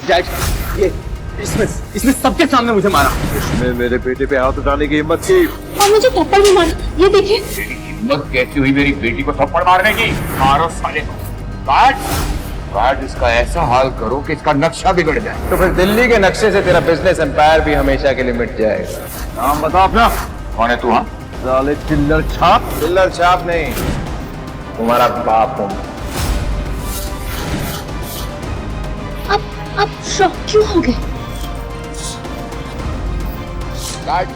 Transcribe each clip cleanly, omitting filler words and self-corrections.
Dad ये इसने सबके सामने मुझे मारा। इसने मेरे बेटे पे हाथ उठाने की हिम्मत की और मुझे थप्पड़ भी मारा। ये देखिए। तेरी हिम्मत कैसी हुई मेरी बेटी को थप्पड़ मारने की? मारो साले को। काट इसका ऐसा हाल करो कि इसका नक्शा बिगड़ जाए। तो फिर दिल्ली के नक्शे से तेरा बिजनेस एम्पायर भी हमेशा के लिए मिट जाएगा। नाम बता अपना। कौन है तू? हाँ साले चिल्लर छाप नहीं, तुम्हारा बाप हूँ। अब शॉक क्यों हो गए? काट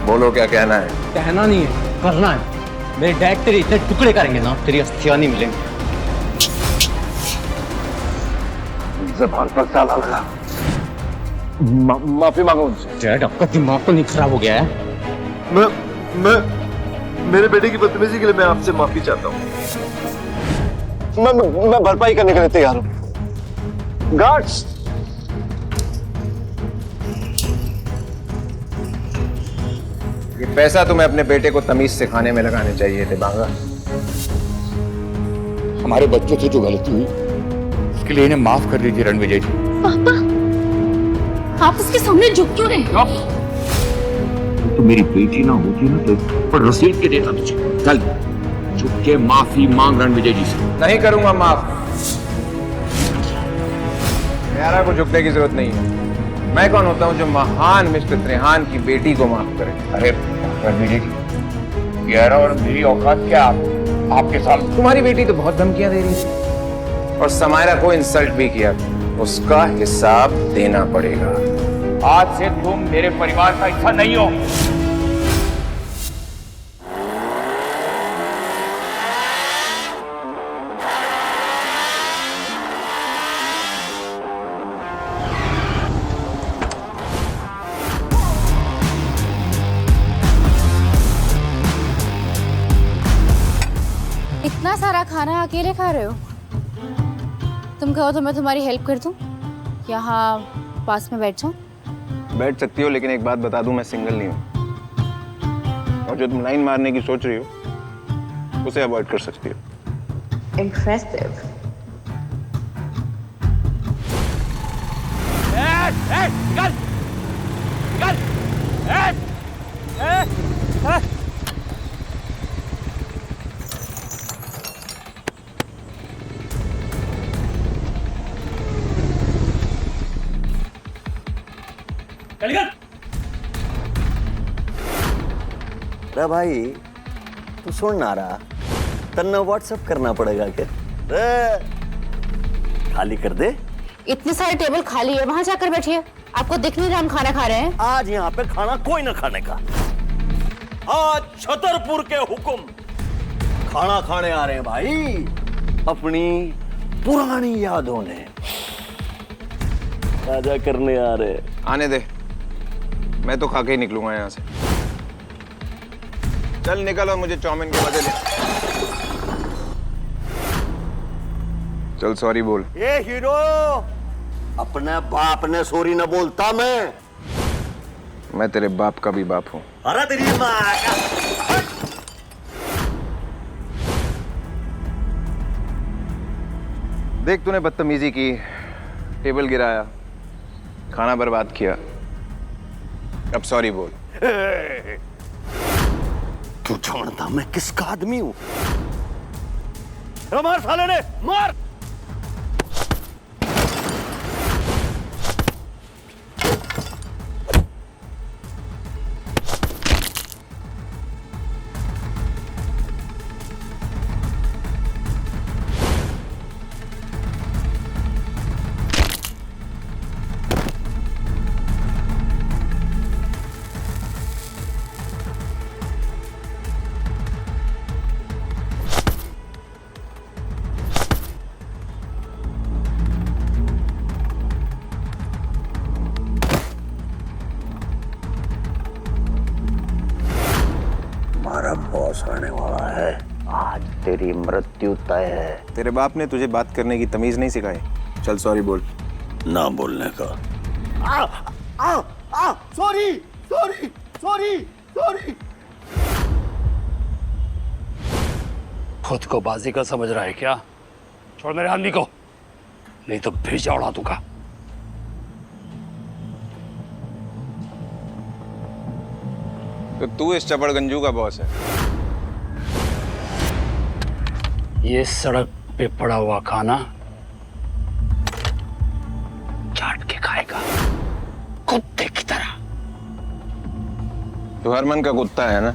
बोलो क्या कहना है? कहना नहीं है, करना है। मेरे डैड तेरे इतने टुकड़े करेंगे ना, तेरी अस्थियां नहीं मिलेंगी। ज़बान पर ताला लगा। माफी मांगो उनसे। डैड आपका दिमाग तो नहीं खराब हो गया है? मैं मेरे बेटे की बदतमीजी के लिए मैं आपसे माफी चाहता हूँ। मैं भरपाई करने के लिए तैयार हूँ। गार्ड्स, ये पैसा तुम्हें अपने बेटे को तमीज सिखाने में लगाने चाहिए थे बांगा। हमारे बच्चों से जो गलती हुई उसके लिए इन्हें माफ कर दीजिए रणविजय जी। पापा, आप उसके सामने झुक क्यों रहे? तो मेरी बेटी ना होती ना तो पर रसीद के देता तुझे। चल झुक के माफी मांग रणविजय जी से। नहीं करूंगा माफ। यारा को झुकने की जरूरत नहीं है। मैं कौन होता हूँ जो महान मिस्टर त्रेहान की बेटी को माफ करे? अरे रणविजय जी, यारा और मेरी औकात क्या आपके साथ? तुम्हारी बेटी तो बहुत धमकियां दे रही थी और समायरा को इंसल्ट भी किया। उसका हिसाब देना पड़ेगा। आज से तुम मेरे परिवार का हिस्सा नहीं हो। इतना सारा खाना अकेले खा रहे हो? तुम कहो तो मैं तुम्हारी हेल्प कर दूं? यहाँ पास में बैठ जाऊं? बैठ सकती हो, लेकिन एक बात बता दूं, मैं सिंगल नहीं हूं। और जो तुम लाइन मारने की सोच रही हो उसे अवॉइड कर सकती हो। इम्प्रेसिव। अरे भाई तू सुन ना रहा, तन्ना व्हाट्सएप करना पड़ेगा क्या? खाली कर दे। इतने सारे टेबल खाली है, वहां जाकर बैठिए। आपको दिख नहीं रहा हम खाना खा रहे हैं? आज यहाँ पे खाना कोई ना खाने का। आज छतरपुर के हुक्म खाना खाने आ रहे हैं भाई, अपनी पुरानी यादों ने ताजा करने आ रहे हैं। आने दे, मैं तो खा के ही निकलूंगा यहाँ से। चल निकल और मुझे चाउमीन के बदले ले। चल सॉरी बोल। ये हीरो अपने बाप ने सॉरी न बोलता। मैं तेरे बाप का भी बाप हूँ। अरे तेरी माँ का। देख, तूने बदतमीजी की, टेबल गिराया, खाना बर्बाद किया, अब सॉरी बोल। तू जानता मैं किसका आदमी हूं? मार साले ने, मार। बॉस आने वाला है, आज तेरी मृत्यु तय है। तेरे बाप ने तुझे बात करने की तमीज नहीं सिखाई? चल सॉरी बोल। ना बोलने का। Sorry sorry sorry sorry. खुद को बाजी का समझ रहा है क्या? छोड़ मेरे आदमी को। नहीं तो भेजा उड़ा दूंगा। तो तू इस चपड़गंजू का बॉस है? ये सड़क पे पड़ा हुआ खाना चाट के खाएगा, कुत्ते की तरह। तू हरमन का कुत्ता है ना?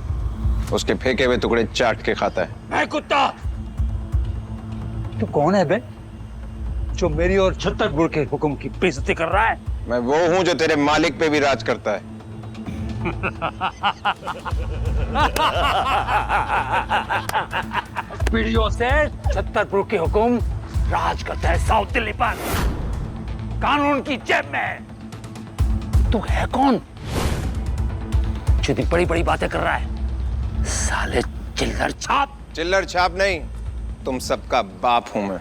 उसके फेंके हुए टुकड़े चाट के खाता है। मैं कुत्ता? तू कौन है बे जो मेरी और छतरपुर के हुक्म की बेइज्जती कर रहा है? मैं वो हूं जो तेरे मालिक पे भी राज करता है। पीढ़ियों से छतरपुर के हुक्म राज करता है साउथ दिल्ली पर, कानून की जेब में। तू है कौन जो इतनी बड़ी बड़ी बातें कर रहा है? साले चिल्लर छाप। चिल्लर छाप नहीं, तुम सबका बाप हूं मैं।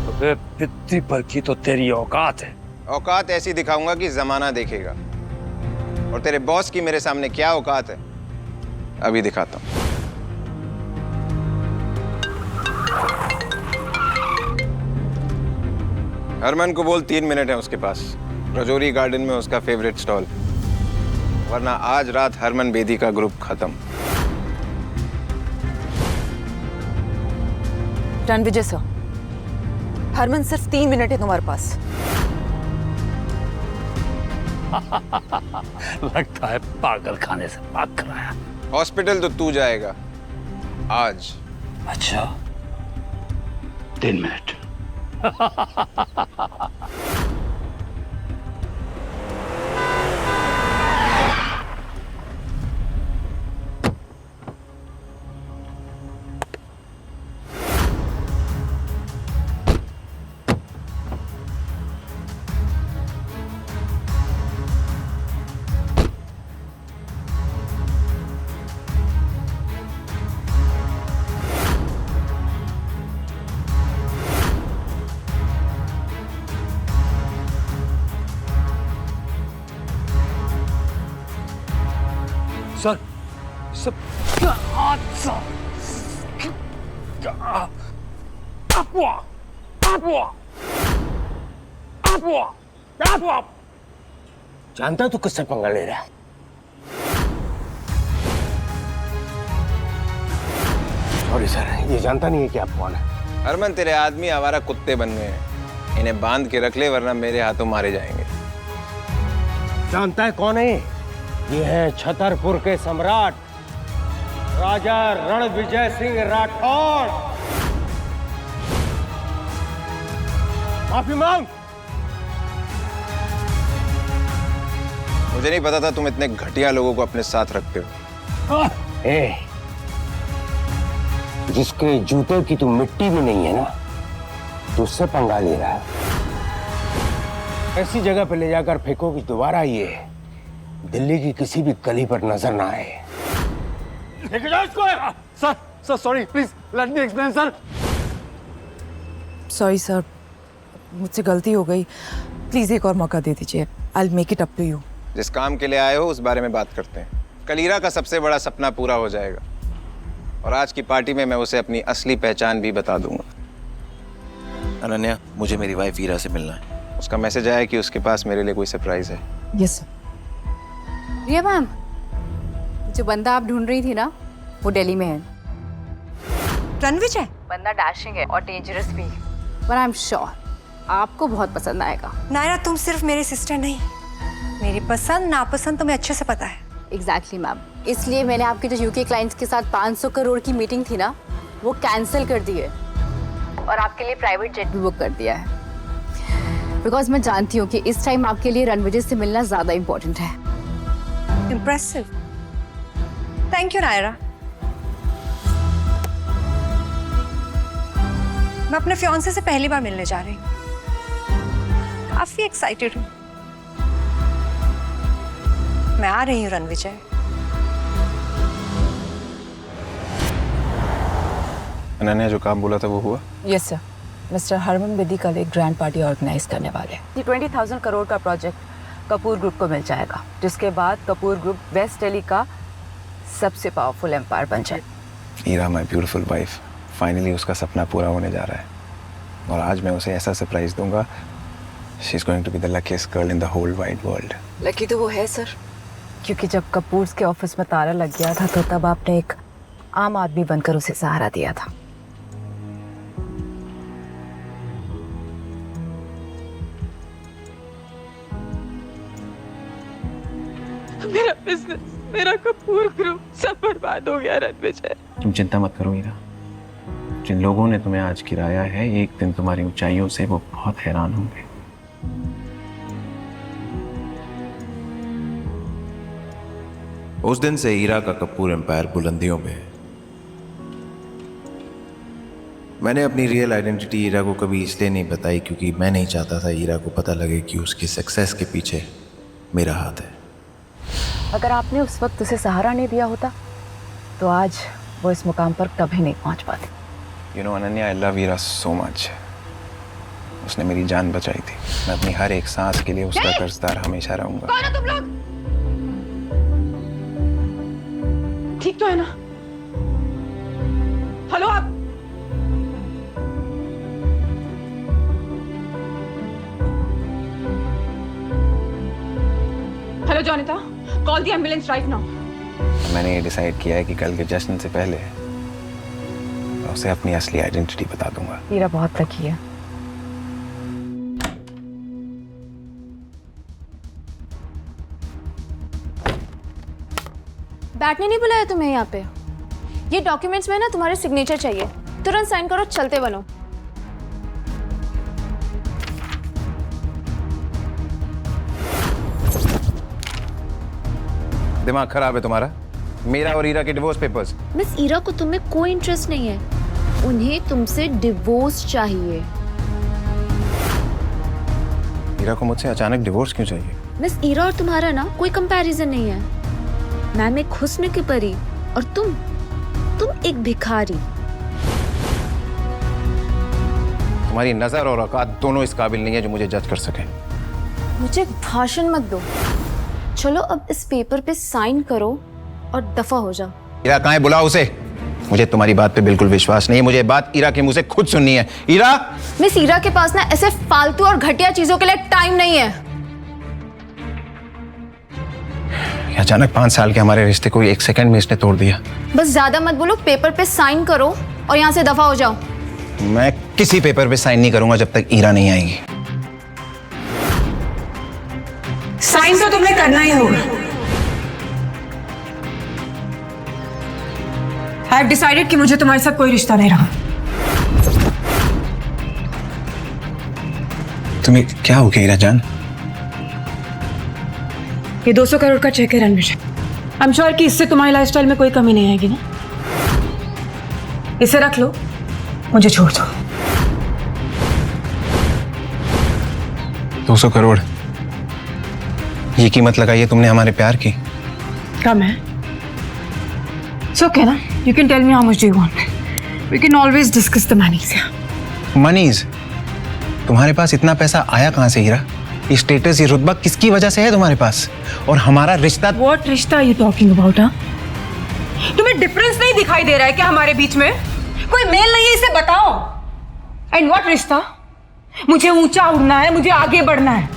अबे पित्ती पर की तो तेरी औकात है। औकात ऐसी दिखाऊंगा कि जमाना देखेगा। और तेरे बॉस की मेरे सामने क्या औकात है, अभी दिखाता हूं। हरमन को बोल 3 मिनट है उसके पास, रजौरी गार्डन में उसका फेवरेट स्टॉल, वरना आज रात हरमन बेदी का ग्रुप खत्म। रणविजय सर, हरमन सिर्फ 3 मिनट है तुम्हारे पास। लगता है पागल खाने से भाग कर आया। हॉस्पिटल तो तू जाएगा आज। अच्छा 3 मिनट। सर सब जानता तू किससे पंगा ले रहा है? सॉरी सर, ये जानता नहीं है कि आप कौन है। हरमन तेरे आदमी आवारा कुत्ते बन गए हैं, इन्हें बांध के रख ले वरना मेरे हाथों मारे जाएंगे। जानता है कौन है? ये है छतरपुर के सम्राट राजा रणविजय सिंह राठौड़। माफी मांग। मुझे नहीं पता था तुम इतने घटिया लोगों को अपने साथ रखते हो। जिसके जूते की तू मिट्टी भी नहीं है ना, तो उससे पंगा ले रहा है। ऐसी जगह पे ले जाकर फेंको कि दोबारा ये दिल्ली की किसी भी गली पर नजर ना आए। लेके जाओ इसको। Sir sorry, please let me explain sir. Sorry sir, मुझसे गलती हो गई, प्लीज एक और मौका दे दीजिए। I will make it up to you. जिस काम के लिए आए हो उस बारे में बात करते हैं। कलीरा का सबसे बड़ा सपना पूरा हो जाएगा और आज की पार्टी में मैं उसे अपनी असली पहचान भी बता दूंगा। अनन्या, मुझे मेरी वाइफ वीरा से मिलना है। उसका मैसेज आया कि उसके पास मेरे लिए कोई सरप्राइज है। Yes sir. रिया मैम, जो बंदा आप ढूंढ रही थी ना, वो दिल्ली में है। रणविजय? बंदा डैशिंग है और डेंजरस भी, पर आई एम श्योर आपको बहुत पसंद आएगा। नायरा, तुम सिर्फ मेरी सिस्टर नहीं, मेरी पसंद नापसंद तुम्हें अच्छे से पता है। एग्जैक्टली मैम, इसलिए मैंने आपके जो यूके क्लाइंट्स के साथ 500 करोड़ की मीटिंग थी ना, वो कैंसिल कर दी है और आपके लिए प्राइवेट जेट भी बुक कर दिया है। बिकॉज मैं जानती हूँ कि इस टाइम आपके लिए रणविजय से मिलना ज्यादा इम्पोर्टेंट है। Impressive, thank you Naira. मैं अपने फियांसे से पहली बार मिलने जा रही हूँ, काफी एक्साइटेड हूँ। मैं आ रही हूँ रणविजय। अनन्या, जो काम बोला था वो हुआ? Yes sir, Mister Harman Bedi कल एक ग्रैंड पार्टी ऑर्गेनाइज करने वाले हैं। ये 20,000 करोड़ का प्रोजेक्ट कपूर ग्रुप को मिल जाएगा, जिसके बाद कपूर ग्रुप वेस्ट दिल्ली का सबसे पावरफुल एम्पायर बन जाए। वीरा, माय ब्यूटीफुल वाइफ, फाइनली उसका सपना पूरा होने जा रहा है। और आज मैं उसे ऐसा सरप्राइज दूंगा, she is going to be the luckiest girl in the whole wide world. Lucky तो वो है सर, क्योंकि जब कपूर्स के ऑफिस में ताला लग गया था तो तब आपने एक आम आदमी बनकर उसे सहारा दिया था। मेरा बिजनेस, मेरा कपूर ग्रुप सब बर्बाद हो गया रणविजय। तुम चिंता मत करो हीरा, जिन लोगों ने तुम्हें आज गिराया है एक दिन तुम्हारी ऊंचाइयों से वो बहुत हैरान होंगे। उस दिन से हीरा का कपूर एम्पायर बुलंदियों में है। मैंने अपनी रियल आइडेंटिटी हीरा को कभी इसलिए नहीं बताई क्योंकि मैं नहीं चाहता था हीरा को पता लगे कि उसकी सक्सेस के पीछे मेरा हाथ है। अगर आपने उस वक्त उसे सहारा नहीं दिया होता तो आज वो इस मुकाम पर कभी नहीं पहुंच पाती। You know Ananya, I love Heera so much. उसने मेरी जान बचाई थी। मैं अपनी हर एक सांस के लिए उसका कर्जदार हमेशा रहूंगा। कौन हो तुम लोग? ठीक तो है ना? हेलो आप? Hello Jonita, call the ambulance right now. मैंने ये डिसाइड किया है कि कल के जश्न से पहले मैं उसे अपनी असली आइडेंटिटी बता दूंगा। हीरा बहुत लकी है। बैठने नहीं बुलाया तुम्हें यहाँ पे। ये डॉक्यूमेंट्स में ना तुम्हारे सिग्नेचर चाहिए, तुरंत साइन करो, चलते बनो। दिमाग खराब है तुम्हारा? मेरा और हीरा के डिवोर्स पेपर्स। मिस ईरा को तुम्हें कोई इंटरेस्ट नहीं है, उन्हें तुमसे डिवोर्स चाहिए। हीरा को मुझसे अचानक डिवोर्स क्यों चाहिए? मिस ईरा और तुम्हारा ना कोई कंपैरिजन नहीं है। मैम एक हुस्न की परी और तुम एक भिखारी। तुम्हारी नजर और औकात दोनों इस काबिल नहीं है जो मुझे जज कर सके। मुझे भाषण मत दो, चलो अब इस पेपर पे साइन करो और दफा हो जाओ। हीरा कहाँ है? बुलाओ उसे। मुझे तुम्हारी बात पे बिल्कुल विश्वास नहीं है, मुझे बात हीरा के मुंह से खुद सुननी है। हीरा! मिस ईरा के पास ना ऐसे फालतू और घटिया चीजों के लिए टाइम नहीं है। अचानक 5 साल के हमारे रिश्ते को 1 सेकंड में इसने तोड़ दिया। बस ज्यादा मत बोलो, पेपर पे साइन करो और यहाँ से दफा हो जाओ। मैं किसी पेपर पे साइन नहीं करूंगा जब तक हीरा नहीं आएगी। साइन तो तुम्हें करना ही होगा। आई हैव डिसाइडेड कि मुझे तुम्हारे साथ कोई रिश्ता नहीं रहा। तुम्हें क्या हो गया हीरा जान? ये 200 करोड़ का चेक है रणविजय। आई एम श्योर कि इससे तुम्हारी लाइफस्टाइल में कोई कमी नहीं आएगी ना। इसे रख लो, मुझे छोड़ दो। 200 करोड़, ये कीमत लगाई है तुमने हमारे प्यार की? कम है? सो ओके ना, you can tell me how much do you want. We can always discuss the moneys. Moneys? तुम्हारे पास इतना पैसा आया कहां से हीरा? ये स्टेटस, ये रुतबा किसकी वजह से है तुम्हारे पास? और हमारा रिश्ता? व्हाट रिश्ता आर यू टॉकिंग अबाउट? तुम्हें डिफरेंस नहीं दिखाई दे रहा है क्या हमारे बीच में? कोई मेल नहीं है, इसे बताओ। एंड व्हाट रिश्ता? मुझे ऊंचा उड़ना है, मुझे आगे बढ़ना है।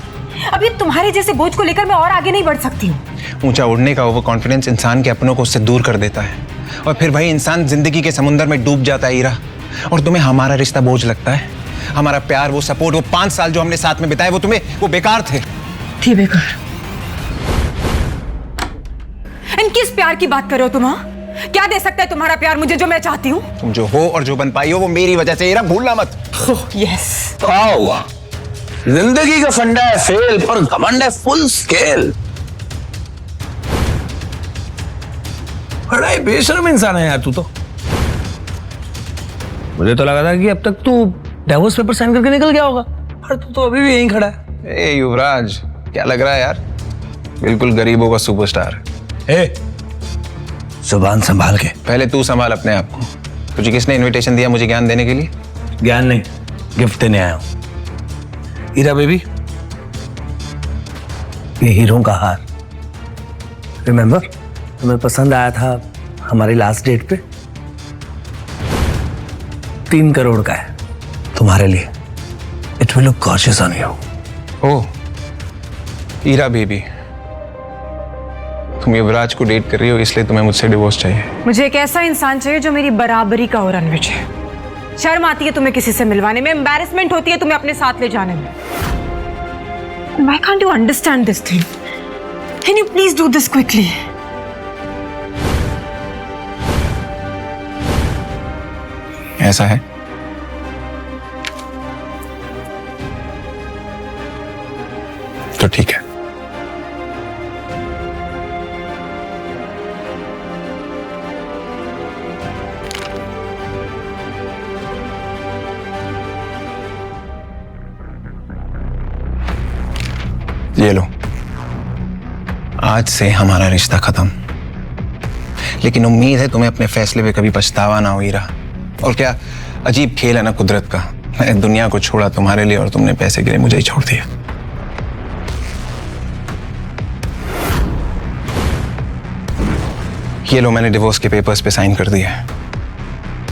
अभी तुम्हारे जैसे बोझ को लेकर मैं और आगे नहीं बढ़ सकती हूँ। ऊंचा उड़ने का ओवर कॉन्फिडेंस इंसान के अपनों को उससे दूर कर देता है और फिर वही इंसान जिंदगी के समुंदर में डूब जाता है हीरा। और तुम्हें हमारा रिश्ता बोझ लगता है? हमारा प्यार, वो सपोर्ट, वो 5 साल जो हमने साथ में बिताए, वो तुम्हें वो बेकार थे? थी बेकार। एंड किस प्यार की बात कर रहे हो तुम? क्या दे सकता है तुम्हारा प्यार मुझे जो मैं चाहती हूँ? तुम जो हो और जो बन पाई हो वो मेरी वजह से हीरा, भूलना मत। यस। क्या हुआ? जिंदगी का फंडा है फेल, पर घमंड है फुल स्केल। बड़ा ही बेशर्म इंसान है यार तू तो। मुझे तो लगा था कि अब तक तू डिवोर्स पेपर साइन करके निकल गया होगा, पर तू तो अभी भी यहीं खड़ा है। ए युवराज, क्या लग रहा है यार? बिल्कुल गरीबों का सुपरस्टार। जुबान संभाल के। पहले तू संभाल अपने आप को। तुझे किसने इनविटेशन दिया मुझे ज्ञान देने के लिए? ज्ञान नहीं, गिफ्ट देने आया हूं। हीरा बेबी, ये हीरों का हार, रिमेंबर? तुम्हें पसंद आया था हमारी लास्ट डेट पे। 3 करोड़ का है तुम्हारे लिए। will look gorgeous on you. Oh, Ira baby, तुम युवराज को डेट कर रही हो इसलिए तुम्हें मुझसे डिवोर्स चाहिए? मुझे एक ऐसा इंसान चाहिए जो मेरी बराबरी का हो रणवीर। शर्म आती है तुम्हें किसी से मिलवाने में, एम्बैरेसमेंट होती है तुम्हें अपने साथ ले जाने में। Why can't you understand this thing? Can you please do this quickly? ऐसा है? तो ठीक है। ये लो, आज से हमारा रिश्ता खत्म। लेकिन उम्मीद है तुम्हें अपने फैसले पे कभी पछतावा ना हो ईरा। और क्या अजीब खेल है ना कुदरत का, मैंने दुनिया को छोड़ा तुम्हारे लिए और तुमने पैसे के लिए मुझे ही छोड़ दिया। ये लो, मैंने डिवोर्स के पेपर्स पे साइन कर दिया।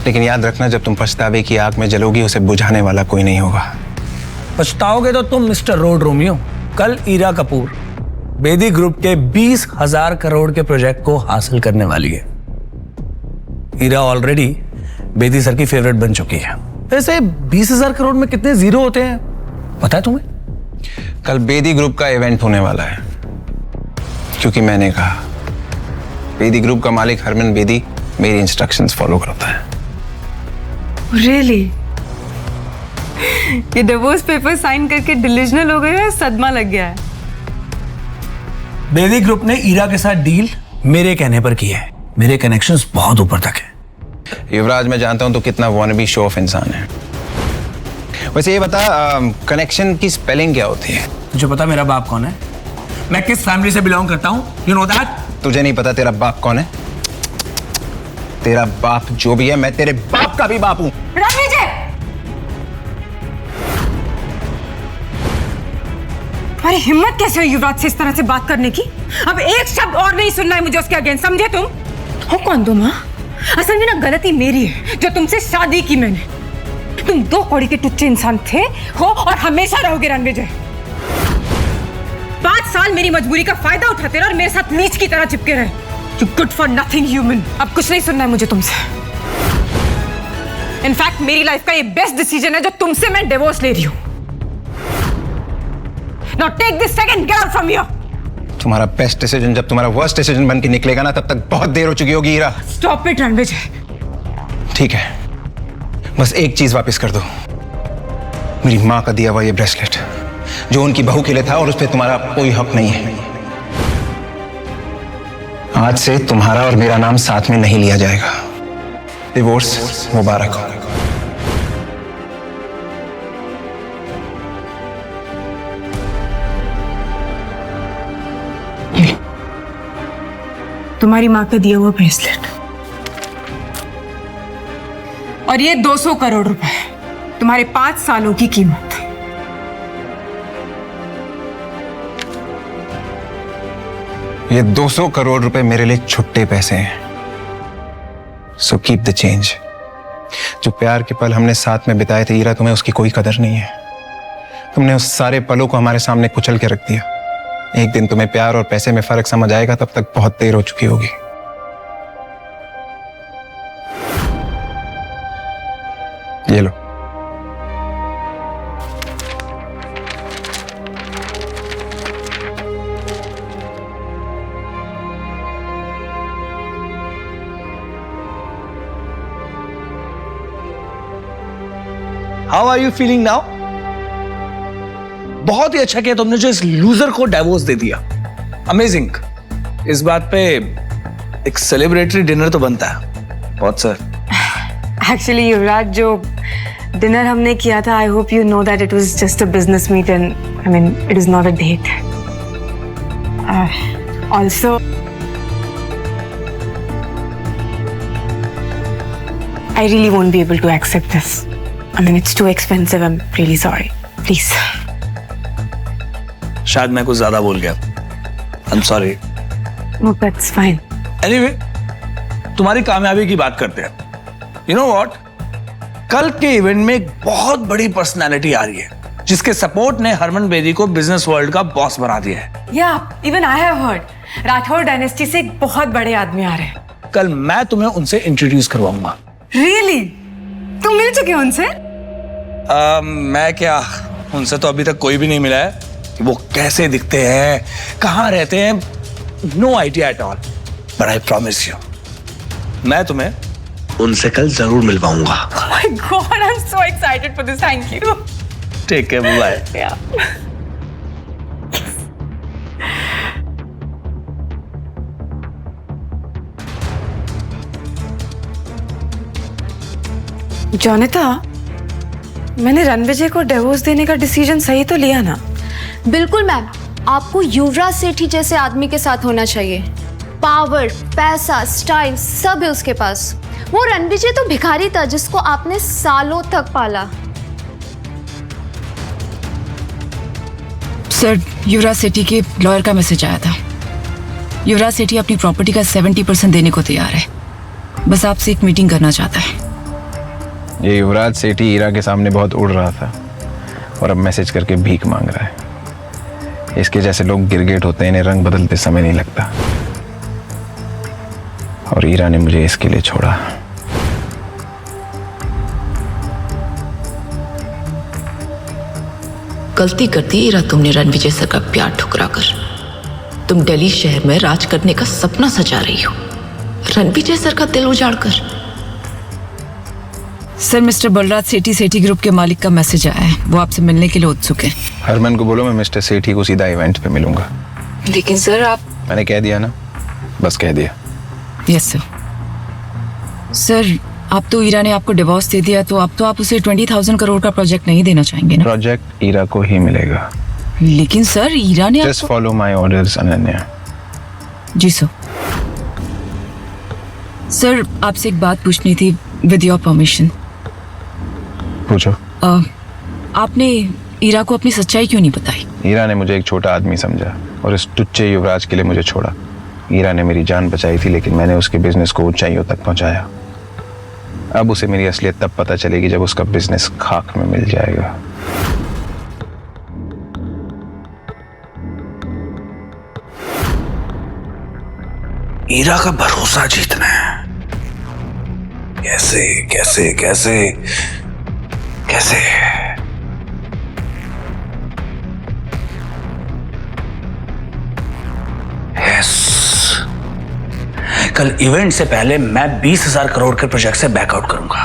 लेकिन याद रखना, जब तुम पछतावे की आग में जलोगी उसे बुझाने वाला कोई नहीं होगा। पछताओगे तो तुम मिस्टर रोड रोमियो। कल ईरा कपूर बेदी ग्रुप के 20,000 करोड़ के प्रोजेक्ट को हासिल करने वाली है। ईरा ऑलरेडी बेदी सर की फेवरेट बन चुकी है। वैसे 20,000 करोड़ में कितने जीरो होते हैं पता है तुम्हें? कल बेदी ग्रुप का इवेंट होने वाला है, क्योंकि मैंने कहा। बेदी ग्रुप का मालिक हरमन बेदी मेरी इंस्ट्रक्शंस फॉलो करता है। Really? ये डिवोर्स पेपर साइन करके डिलीजनल हो गए, सदमा लग गया है। बेदी ग्रुप ने ईरा के साथ डील मेरे कहने पर की है। मेरे कनेक्शंस बहुत ऊपर तक है। युवराज, मैं जानता हूं तो कितना वॉनबी शो ऑफ इंसान है। वैसे ये बता, कनेक्शन की स्पेलिंग क्या होती है? तुझे पता मेरा बाप कौन है? मैं किस फैमिली से बिलोंग करता हूं? You know that? तुझे नहीं पता तेरा बाप कौन है? तेरा बाप जो भी है, मैं तेरे बाप का भी बाप हूं। तुम्हारी हिम्मत कैसे हुई युवराज से इस तरह से बात करने की? अब एक शब्द और नहीं सुनना है मुझे उसके अगेंस्ट, समझे तुम? हो कौन तुम? असल में ना गलती मेरी है जो तुमसे शादी की मैंने। तुम दो कौड़ी के टुच्चे इंसान थे, हो और हमेशा रहोगे रणविजय। 5 साल मेरी मजबूरी का फायदा उठाते रहे और मेरे साथ नीच की तरह चिपके रहे। You good for nothing human। अब कुछ नहीं सुनना है मुझे तुमसे। इनफैक्ट मेरी लाइफ का ये बेस्ट डिसीजन है जो तुमसे मैं डिवोर्स ले रही हूँ। Now take this second, get out from here। तुम्हारा बेस्ट डिसीजन जब तुम्हारा वर्स्ट डिसीजन बन के निकलेगा ना, तब तक बहुत देर हो चुकी होगी ईरा। Stop it Ranvijay. ठीक है, बस एक चीज वापस कर दो, मेरी माँ का दिया हुआ ये ब्रेसलेट जो उनकी बहू के लिए था, और उस पर तुम्हारा कोई हक नहीं है। आज से तुम्हारा और मेरा नाम साथ में नहीं लिया जाएगा। डिवोर्स मुबारक हो। तुम्हारी माँ का दिया हुआ ब्रेसलेट और ये 200 करोड़ रुपए, तुम्हारे 5 सालों की कीमत। ये 200 करोड़ रुपए मेरे लिए छुट्टे पैसे हैं। So keep the change. जो प्यार के पल हमने साथ में बिताए थे ईरा, तुम्हें उसकी कोई कदर नहीं है। तुमने उस सारे पलों को हमारे सामने कुचल के रख दिया। एक दिन तुम्हें प्यार और पैसे में फर्क समझ आएगा, तब तक बहुत देर हो चुकी होगी। ये लो। How are you feeling now? बहुत ही अच्छा किया तुमने जो इस लूजर को डिवोर्स दे दिया। अमेजिंग। इस बात पे एक सेलिब्रेटरी डिनर तो बनता है। बहुत सर। एक्चुअली युवराज, जो डिनर हमने किया था, I hope you know that it was just a business meet and I mean it is not a date. Also I really won't be able to accept this. I mean, it's too expensive. I'm really sorry. Please. शायद मैं कुछ ज्यादा बोल गया। I'm sorry. No, that's fine. Anyway, तुम्हारी कामयाबी की बात करते हैं। You know what? कल के इवेंट में एक बहुत बड़ी पर्सनालिटी आ रही है। जिसके सपोर्ट ने हरमन बेदी को बिजनेस वर्ल्ड का बॉस बना दिया है। या even I have heard Rathore dynasty से एक बहुत बड़े आदमी आ रहे हैं। कल मैं तुम्हें उनसे इंट्रोड्यूस करवाऊंगा। रियली? तुम मिल चुके हो उनसे? मैं क्या, उनसे तो अभी तक कोई भी नहीं मिला है। वो कैसे दिखते हैं, कहाँ रहते हैं, no idea at all. But I promise you, मैं तुम्हें उनसे कल जरूर मिलवाऊंगा। Oh my God, I'm so excited for this. Thank you. Take care, bye. Yeah. Jonita, मैंने रणविजय को डिवोर्स देने का डिसीजन सही तो लिया ना? बिल्कुल मैम, आपको युवराज सेठी जैसे आदमी के साथ होना चाहिए। पावर, पैसा, स्टाइल सब है उसके पास। वो रणविजय तो भिखारी था जिसको आपने सालों तक पाला। सर, युवराज सेठी के लॉयर का मैसेज आया था। युवराज सेठी अपनी प्रॉपर्टी का 70% देने को तैयार है। बस आपसे एक मीटिंग करना चाहता है। ये युवराज सेठी ईरा के सामने बहुत उड़ रहा था और अब मैसेज करके भीख मांग रहा है। इसके जैसे लोग गिरगिट होते हैं, इन्हें रंग बदलते समय नहीं लगता। और ईरा ने मुझे इसके लिए छोड़ा। गलती करती ईरा तुमने रणविजय सर का प्यार ठुकरा कर। तुम दिल्ली शहर में राज करने का सपना सजा रही हो, रणविजय सर का दिल उजाड़ कर। सर, मिस्टर बलराज सेठी सेठी ग्रुप के मालिक का मैसेज आया है। वो आपसे मिलने के लिए उत्सुक है। हरमन को बोलो मैं मिस्टर सेठी को सीधा इवेंट पे मिलूंगा। लेकिन सर आप... मैंने कह दिया ना, बस कह दिया। Yes sir. सर, अब तो ईरा ने आपको डिवोर्स दे दिया, तो अब तो आप उसे 20,000 करोड़ का प्रोजेक्ट नहीं देना चाहेंगे ना? प्रोजेक्ट ईरा को ही मिलेगा। लेकिन सर, ईरा ने just follow my orders Ananya. जी सर। सर, आपसे एक बात पूछनी थी, विद योर परमिशन। पूछो। आपने ईरा को अपनी सच्चाई क्यों नहीं बताई? ईरा ने मुझे एक छोटा आदमी समझा और इस टुच्चे युवराज के लिए मुझे छोड़ा। ईरा ने मेरी जान बचाई थी, लेकिन मैंने उसके बिजनेस को ऊंचाइयों तक पहुंचाया। अब उसे मेरी असलियत तब पता चलेगी जब उसका बिजनेस खाक में मिल जाएगा। ईरा का भरोसा जीतना है। कैसे कैसे कैसे कैसे? यस, कल इवेंट से पहले मैं 20,000 करोड़ के प्रोजेक्ट से बैकआउट करूंगा,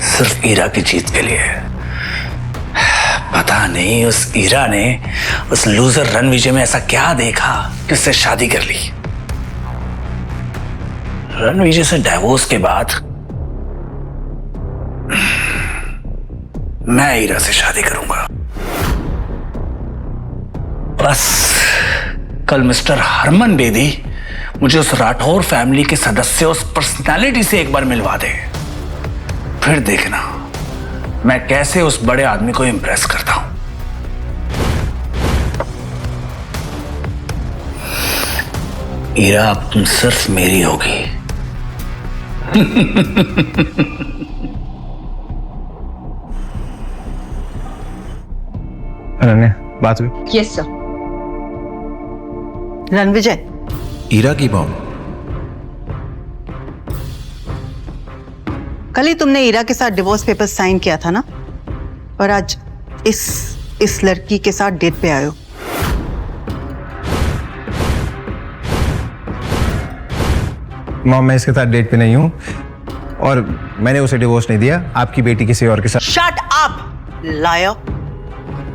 सिर्फ ईरा की जीत के लिए। पता नहीं उस ईरा ने उस लूजर रणविजय में ऐसा क्या देखा कि उससे शादी कर ली। रणविजय से डिवोर्स के बाद मैं ईरा से शादी करूंगा। बस कल मिस्टर हरमन बेदी मुझे उस राठौर फैमिली के सदस्य, उस पर्सनालिटी से एक बार मिलवा दे, फिर देखना मैं कैसे उस बड़े आदमी को इंप्रेस करता हूं। ईरा अब तुम सिर्फ मेरी होगी। अनन्या, बात हुई? Yes sir. रणविजय, ईरा की मॉम, कल ही तुमने ईरा के साथ डिवोर्स पेपर साइन किया था ना, और आज इस लड़की के साथ डेट पे आए हो। मॉम, मैं इसके साथ डेट पे नहीं हूँ और मैंने उसे डिवोर्स नहीं दिया। आपकी बेटी किसी और के साथ। शट अप लायर,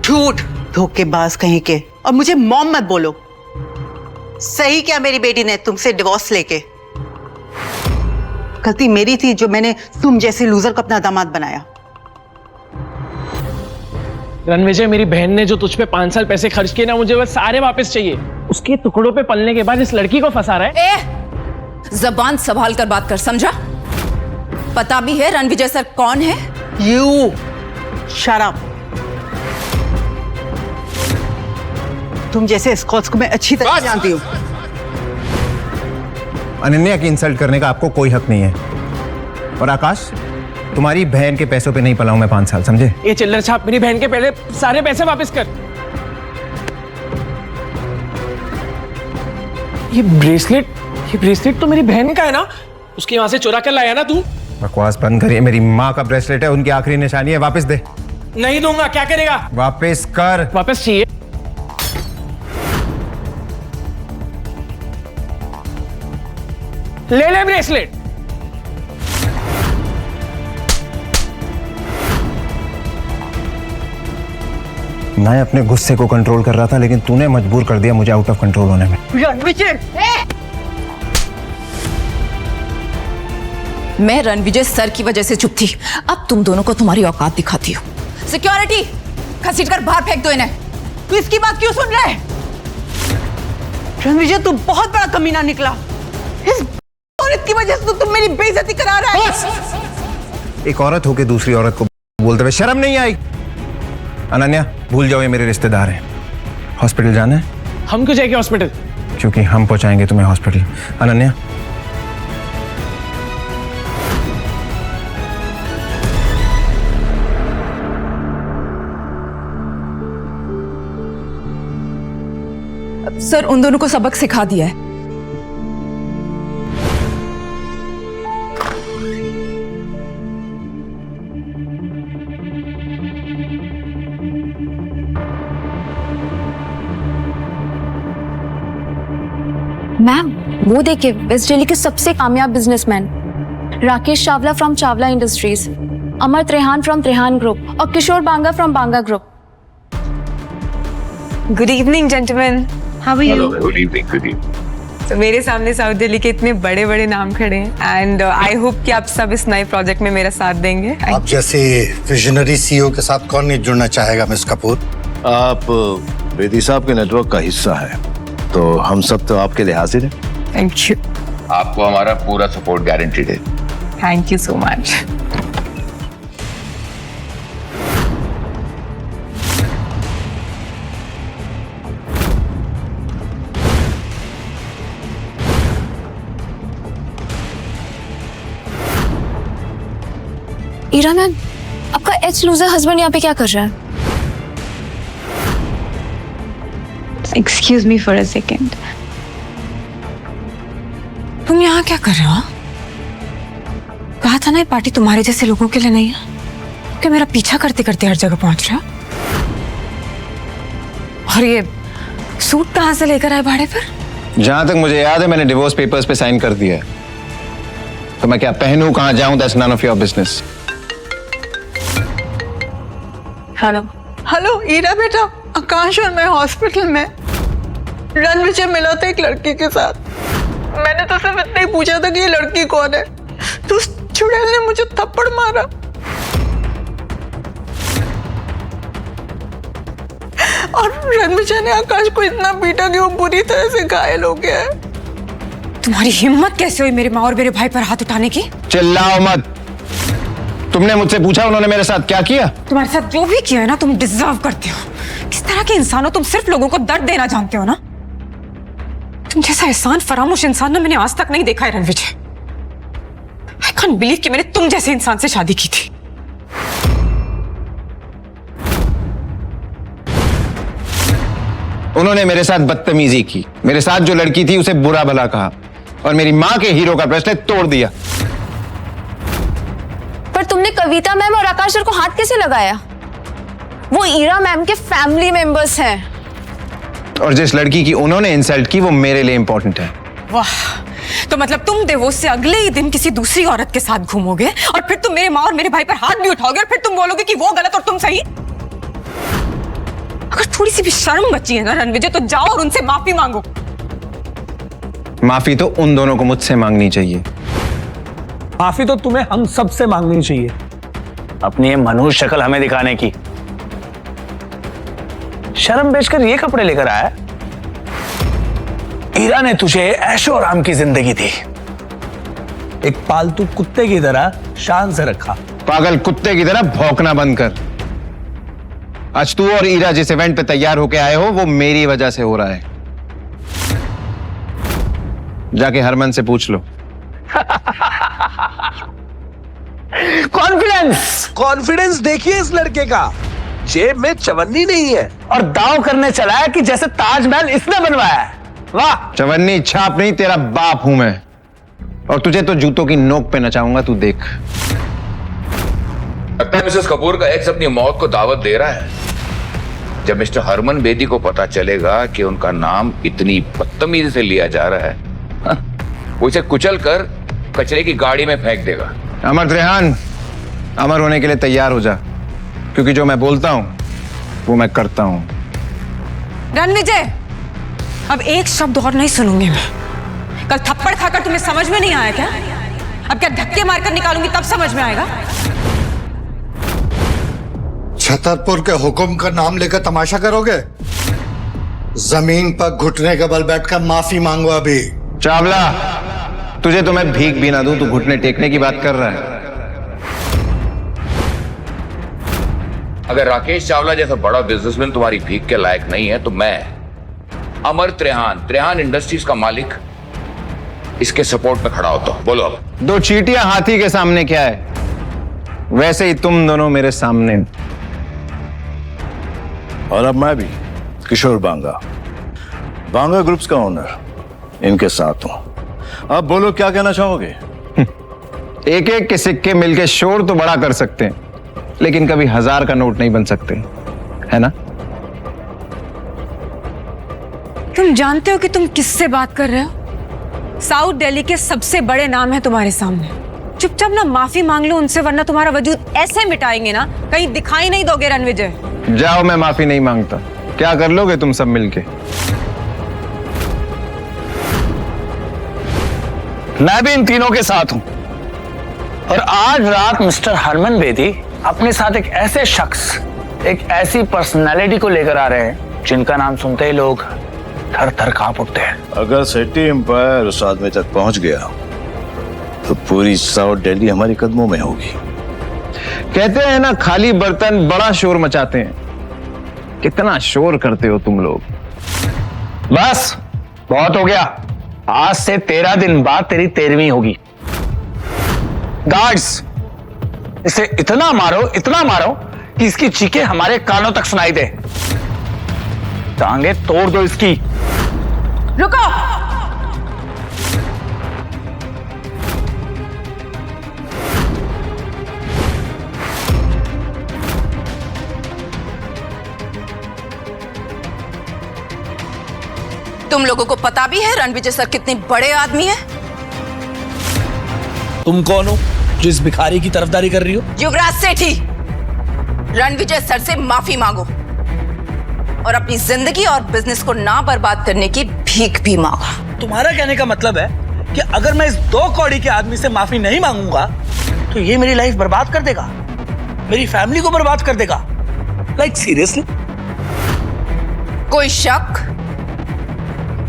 झूठ, धोखेबाज कहीं के। और मुझे मॉम मत बोलो। सही क्या मेरी बेटी ने तुमसे डिवोर्स लेके? गलती मेरी थी जो मैंने तुम जैसे लूजर को अपना दामाद बनाया। रणविजय, मेरी बहन ने जो तुझ पे 5 साल पैसे खर्च किए ना, मुझे वो सारे वापस चाहिए। उसके टुकड़ों पे पलने के बाद इस लड़की को फंसा रहा है। जबान संभाल कर बात कर, समझा? पता भी है रणविजय सर कौन है? You shut up. तुम जैसे स्कॉट्स को मैं अच्छी तरह जानती हूँ। अनन्या की इंसल्ट करने का आपको कोई हक नहीं है। और आकाश, तुम्हारी बहन के पैसों पे नहीं पला हूं मैं 5 साल, समझे? ये चिल्लर छाप मेरी बहन के पहले सारे पैसे वापस कर। ये ब्रेसलेट तो मेरी बहन का है ना? उसके वहां से चुरा कर लाया ना तू? बकवास बंद करिए। मेरी माँ का ब्रेसलेट है, उनकी आखिरी निशानी है, वापस दे। नहीं दूंगा। क्या करेगा? वापस कर। वापस चाहिए। ले ले ब्रेसलेट। मैं अपने गुस्से को कंट्रोल कर रहा था, लेकिन तूने मजबूर कर दिया मुझे आउट ऑफ कंट्रोल होने में। मैं रणविजय सर की वजह से चुप थी, अब तुम दोनों को तुम्हारी औकात दिखाती हो। सिक्योरिटी, घसीट कर बाहर फेंक दो इन्हें। तू इसकी बात क्यों सुन रहा है? रणविजय, तू बहुत बड़ा कमीना निकला। इस औरत की वजह से तो तुम मेरी बेइज्जती करा रहा है। एक औरत होके दूसरी औरत को बोलते हुए शर्म नहीं आई? अनन्या, भूल जाओ, ये मेरे रिश्तेदार हैं। हॉस्पिटल जाना है? हम क्यों जाएंगे हॉस्पिटल? क्योंकि हम पहुंचाएंगे तुम्हें हॉस्पिटल। अनन्या, सर उन दोनों को सबक सिखा दिया है। मैम, वो देखिए, वेस्ट दिल्ली के सबसे कामयाब businessman Rakesh Chawla from Chawla Industries, Amar Trehan from Trehan Group और Kishore Banga from Banga Group. Good evening gentleman, how are you? Good evening. तो मेरे सामने साउथ दिल्ली के इतने बड़े बड़े नाम खड़े हैं एंड आई होप कि आप सब इस नए प्रोजेक्ट में मेरा साथ देंगे। आप जैसे विजनरी सीईओ के साथ कौन नहीं जुड़ना चाहेगा मिस कपूर? आप बेदी साहब के नेटवर्क का हिस्सा है, तो हम सब तो आपके लिए हाजिर हैं। Thank you. आपको हमारा पूरा सपोर्ट गारंटीड है। Thank you so much. Ira ma'am, आपका एच लूजर हस्बैंड यहाँ पे क्या कर रहा है? Excuse me for a second, तुम यहाँ क्या कर रहे हो? कहा था ना ये पार्टी तुम्हारे जैसे लोगों के लिए नहीं है, कि मेरा पीछा करते करते हर जगह पहुंच रहा। और ये सूट कहाँ से लेकर आए भाड़े पर? जहां तक मुझे याद है मैंने डिवोर्स पेपर्स पे साइन कर दिया है, तो मैं क्या पहनूं, कहां जाऊं, that's none of your business. Hello hello Ira बेटा, आकाश और मैं हॉस्पिटल में। रणविजय मिला था एक लड़की के साथ। मैंने तो सिर्फ इतना ही पूछा था कि ये लड़की कौन है, तो उस चुड़ैल ने मुझे थप्पड़ मारा। और रणविजय ने आकाश को इतना पीटा कि वो बुरी तरह से घायल हो गया है। तुम्हारी हिम्मत कैसे हुई मेरी माँ और मेरे भाई पर हाथ उठाने की? चिल्लाओ मत। तुमने मुझसे पूछा उन्होंने मेरे साथ क्या किया? तुम्हारे साथ जो भी किया है ना, तुम डिजर्व करते हो। किस तरह के इंसान हो तुम? सिर्फ लोगों को दर्द देना जानते हो ना। तुम जैसा एहसान फरामोश इंसान ना मैंने आज तक नहीं देखा है रणविजय। आई कांट बिलीव कि मैंने तुम जैसे इंसान से शादी की थी। उन्होंने मेरे साथ बदतमीजी की, मेरे साथ जो लड़की थी उसे बुरा भला कहा और मेरी माँ के हीरो का ब्रेसलेट तोड़ दिया। पर तुमने कविता मैम और आकाश सर को हाथ कैसे लगाया? वो ईरा मैम के फैमिली मेंबर्स हैं। और जिस लड़की की उन्होंने इंसल्ट की वो मेरे लिए इंपॉर्टेंट है। वाह, तो मतलब तुम डिवोर्स से अगले ही दिन किसी दूसरी औरत के साथ घूमोगे और फिर तुम मेरे माँ और मेरे भाई पर हाथ भी उठाओगे और फिर तुम बोलोगे कि वो गलत और तुम सही? अगर थोड़ी सी भी शर्म बची है ना रणविजय, तो जाओ और उनसे माफी मांगो। माफी तो उन दोनों को मुझसे मांगनी चाहिए। माफी तो तुम्हें हम सब से मांगनी चाहिए, अपनी ये मनुष्य शक्ल हमें दिखाने की। शर्म बेचकर ये कपड़े लेकर आया। ईरा ने तुझे ऐशो आराम की जिंदगी दी, एक पालतू कुत्ते की तरह शान से रखा। पागल कुत्ते की तरह भौंकना बंद कर। आज तू और ईरा जिस इवेंट पे तैयार होके आए हो वो मेरी वजह से हो रहा है। जाके हरमन से पूछ लो। कॉन्फिडेंस देखिए इस लड़के का, जेब में चवन्नी नहीं है और दाव करने चला है कि जैसे ताजमहल इसने बनवाया है। वाह! चवन्नी छाप नहीं, तेरा बाप हूं मैं, और तुझे तो जूतों की नोक पे नचाऊंगा, तू देख। लगता है मिसेस कपूर का एक्स अपनी मौत को दावत दे रहा है। जब मिस्टर हरमन बेदी को पता चलेगा कि उनका नाम इतनी बदतमीजी से लिया जा रहा है, वो इसे कुचल कर कचरे की गाड़ी में फेंक देगा। अमर त्रेहान, अमर होने के लिए तैयार हो जा, क्योंकि जो मैं बोलता हूं वो मैं करता हूं। रणविजय, अब एक शब्द और नहीं सुनूंगी मैं। कल थप्पड़ खाकर तुम्हें समझ में नहीं आया क्या? अब क्या धक्के मारकर निकालूंगी तब समझ में आएगा? छतरपुर के हुक्म का नाम लेकर तमाशा करोगे? जमीन पर घुटने के बल बैठकर माफी मांगो अभी। चावला, तुझे तो मैं भीख भी ना दूं, तू घुटने टेकने की बात कर रहा है। अगर राकेश चावला जैसा बड़ा बिजनेसमैन तुम्हारी भीख के लायक नहीं है, तो मैं अमर त्रेहान इंडस्ट्रीज का मालिक इसके सपोर्ट में खड़ा होता हूं। बोलो अब। दो चींटियां हाथी के सामने क्या है, वैसे ही तुम दोनों मेरे सामने। और अब मैं भी किशोर बांगा, बांगा ग्रुप्स का ओनर, इनके साथ हूं। अब बोलो क्या कहना चाहोगे? एक एक के सिक्के मिलके शोर तो बड़ा कर सकते हैं, लेकिन कभी 1000 का नोट नहीं बन सकते, है ना? तुम जानते हो कि तुम किससे बात कर रहे हो? साउथ दिल्ली के सबसे बड़े नाम है तुम्हारे सामने। चुपचाप ना माफी मांग लो उनसे, वरना तुम्हारा वजूद ऐसे मिटाएंगे ना, कहीं दिखाई नहीं दोगे रणविजय। जाओ, मैं माफी नहीं मांगता। क्या कर लोगे तुम सब मिलके? मैं भी इन तीनों के साथ हूं, और आज रात मिस्टर हरमन बेदी अपने साथ एक ऐसे शख्स, एक ऐसी पर्सनालिटी को लेकर आ रहे हैं जिनका नाम सुनते ही लोग थर थर कांप उठते हैं। अगर सिटी एम्पायर उस आदमी तक पहुंच गया तो पूरी साउथ दिल्ली हमारे कदमों में होगी। कहते हैं ना, खाली बर्तन बड़ा शोर मचाते हैं। कितना शोर करते हो तुम लोग। बस बहुत हो गया। आज से 13 दिन बाद तेरी 13वीं होगी। गार्ड्स, इसे इतना मारो कि इसकी चीखें हमारे कानों तक सुनाई दे। टांगे तोड़ दो इसकी। रुको! तुम लोगों को पता भी है रणविजय सर कितने बड़े आदमी हैं? तुम कौन हो जिस भिखारी की तरफदारी कर रही हो? युवराज सेठी, रणविजय सर से माफी मांगो और अपनी जिंदगी और बिजनेस को ना बर्बाद करने की भीख भी मांगो। तुम्हारा कहने का मतलब है कि अगर मैं इस 2 कौड़ी के आदमी से माफी नहीं मांगूंगा तो ये मेरी लाइफ बर्बाद कर देगा, मेरी फैमिली को बर्बाद कर देगा। Like seriously? कोई शक?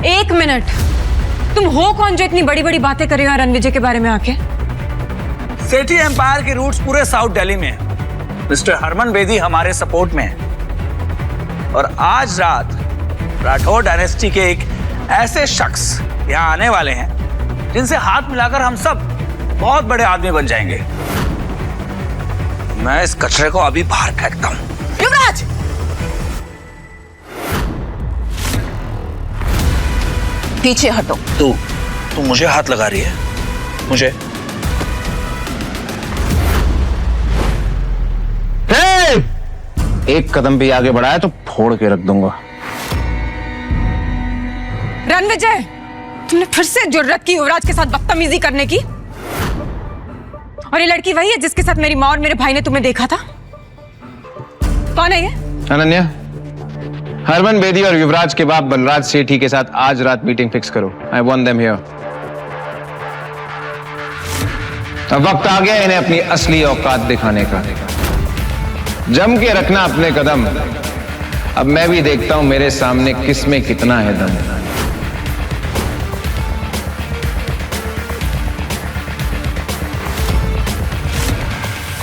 1 मिनट, तुम हो कौन जो इतनी बड़ी बड़ी बातें कर रहे हो रणविजय के बारे में आके? सेठी एम्पायर के रूट्स पूरे साउथ दिल्ली में है। मिस्टर हरमन बेदी हमारे सपोर्ट में है, और आज रात राठौर डायनेस्टी के एक ऐसे शख्स यहाँ आने वाले हैं जिनसे हाथ मिलाकर हम सब बहुत बड़े आदमी बन जाएंगे। मैं इस कचरे को अभी बाहर फेंकता हूँ। युवराज! पीछे हटो। तू मुझे हाथ लगा रही है? मुझे? एक कदम भी आगे बढ़ाया तो फोड़ के रख दूंगा। रणविजय, तुमने फिर से जुर्रत की युवराज के साथ बदतमीजी करने की। और ये लड़की वही है जिसके साथ मेरी माँ और मेरे भाई ने तुम्हें देखा था? कौन है ये? अनन्या, हरमन बेदी और युवराज के बाप बलराज सेठी के साथ आज रात मीटिंग फिक्स करो। I want them here. अब वक्त आ गया इन्हें अपनी असली औकात दिखाने का। जम के रखना अपने कदम। अब मैं भी देखता हूं मेरे सामने किसमें कितना है दम।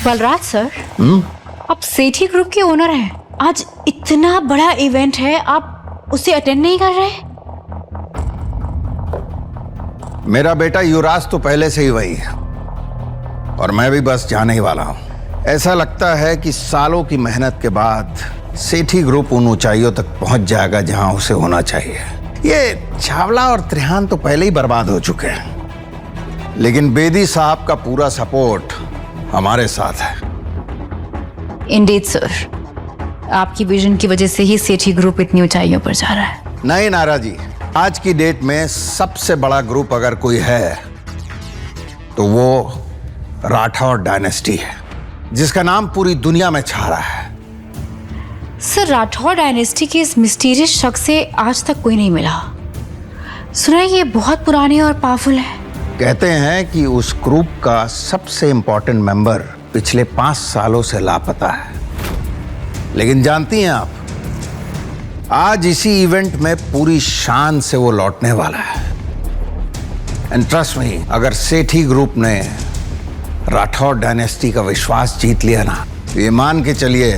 बलराज सर, आप सेठी ग्रुप के ओनर हैं। आज इतना बड़ा इवेंट है, आप उसे अटेंड नहीं कर रहे? मेरा बेटा युवराज तो पहले से ही वही है। और मैं भी बस जाने ही वाला हूं। ऐसा लगता है कि सालों की मेहनत के बाद सेठी ग्रुप उन ऊंचाइयों तक पहुंच जाएगा जहां उसे होना चाहिए। ये चावला और त्रिहान तो पहले ही बर्बाद हो चुके हैं, लेकिन बेदी साहब का पूरा सपोर्ट हमारे साथ है। इंडीड सर, आपकी विजन की वजह से ही सेठी ग्रुप इतनी ऊंचाइयों पर जा रहा है। नहीं नारा जी, आज की डेट में सबसे बड़ा ग्रुप अगर कोई है तो वो राठौर डायनेस्टी है, जिसका नाम पूरी दुनिया में छा रहा है। सर, राठौर डायनेस्टी के इस मिस्टीरियस शख्स से आज तक कोई नहीं मिला। सुना है ये बहुत पुराने और पावरफुल है। कहते हैं कि उस ग्रुप का सबसे इंपॉर्टेंट मेंबर पिछले 5 सालों से लापता है। लेकिन जानती हैं आप, आज इसी इवेंट में पूरी शान से वो लौटने वाला है। एंड ट्रस्ट मी, अगर सेठी ग्रुप ने राठौर डायनेस्टी का विश्वास जीत लिया ना, तो ये मान के चलिए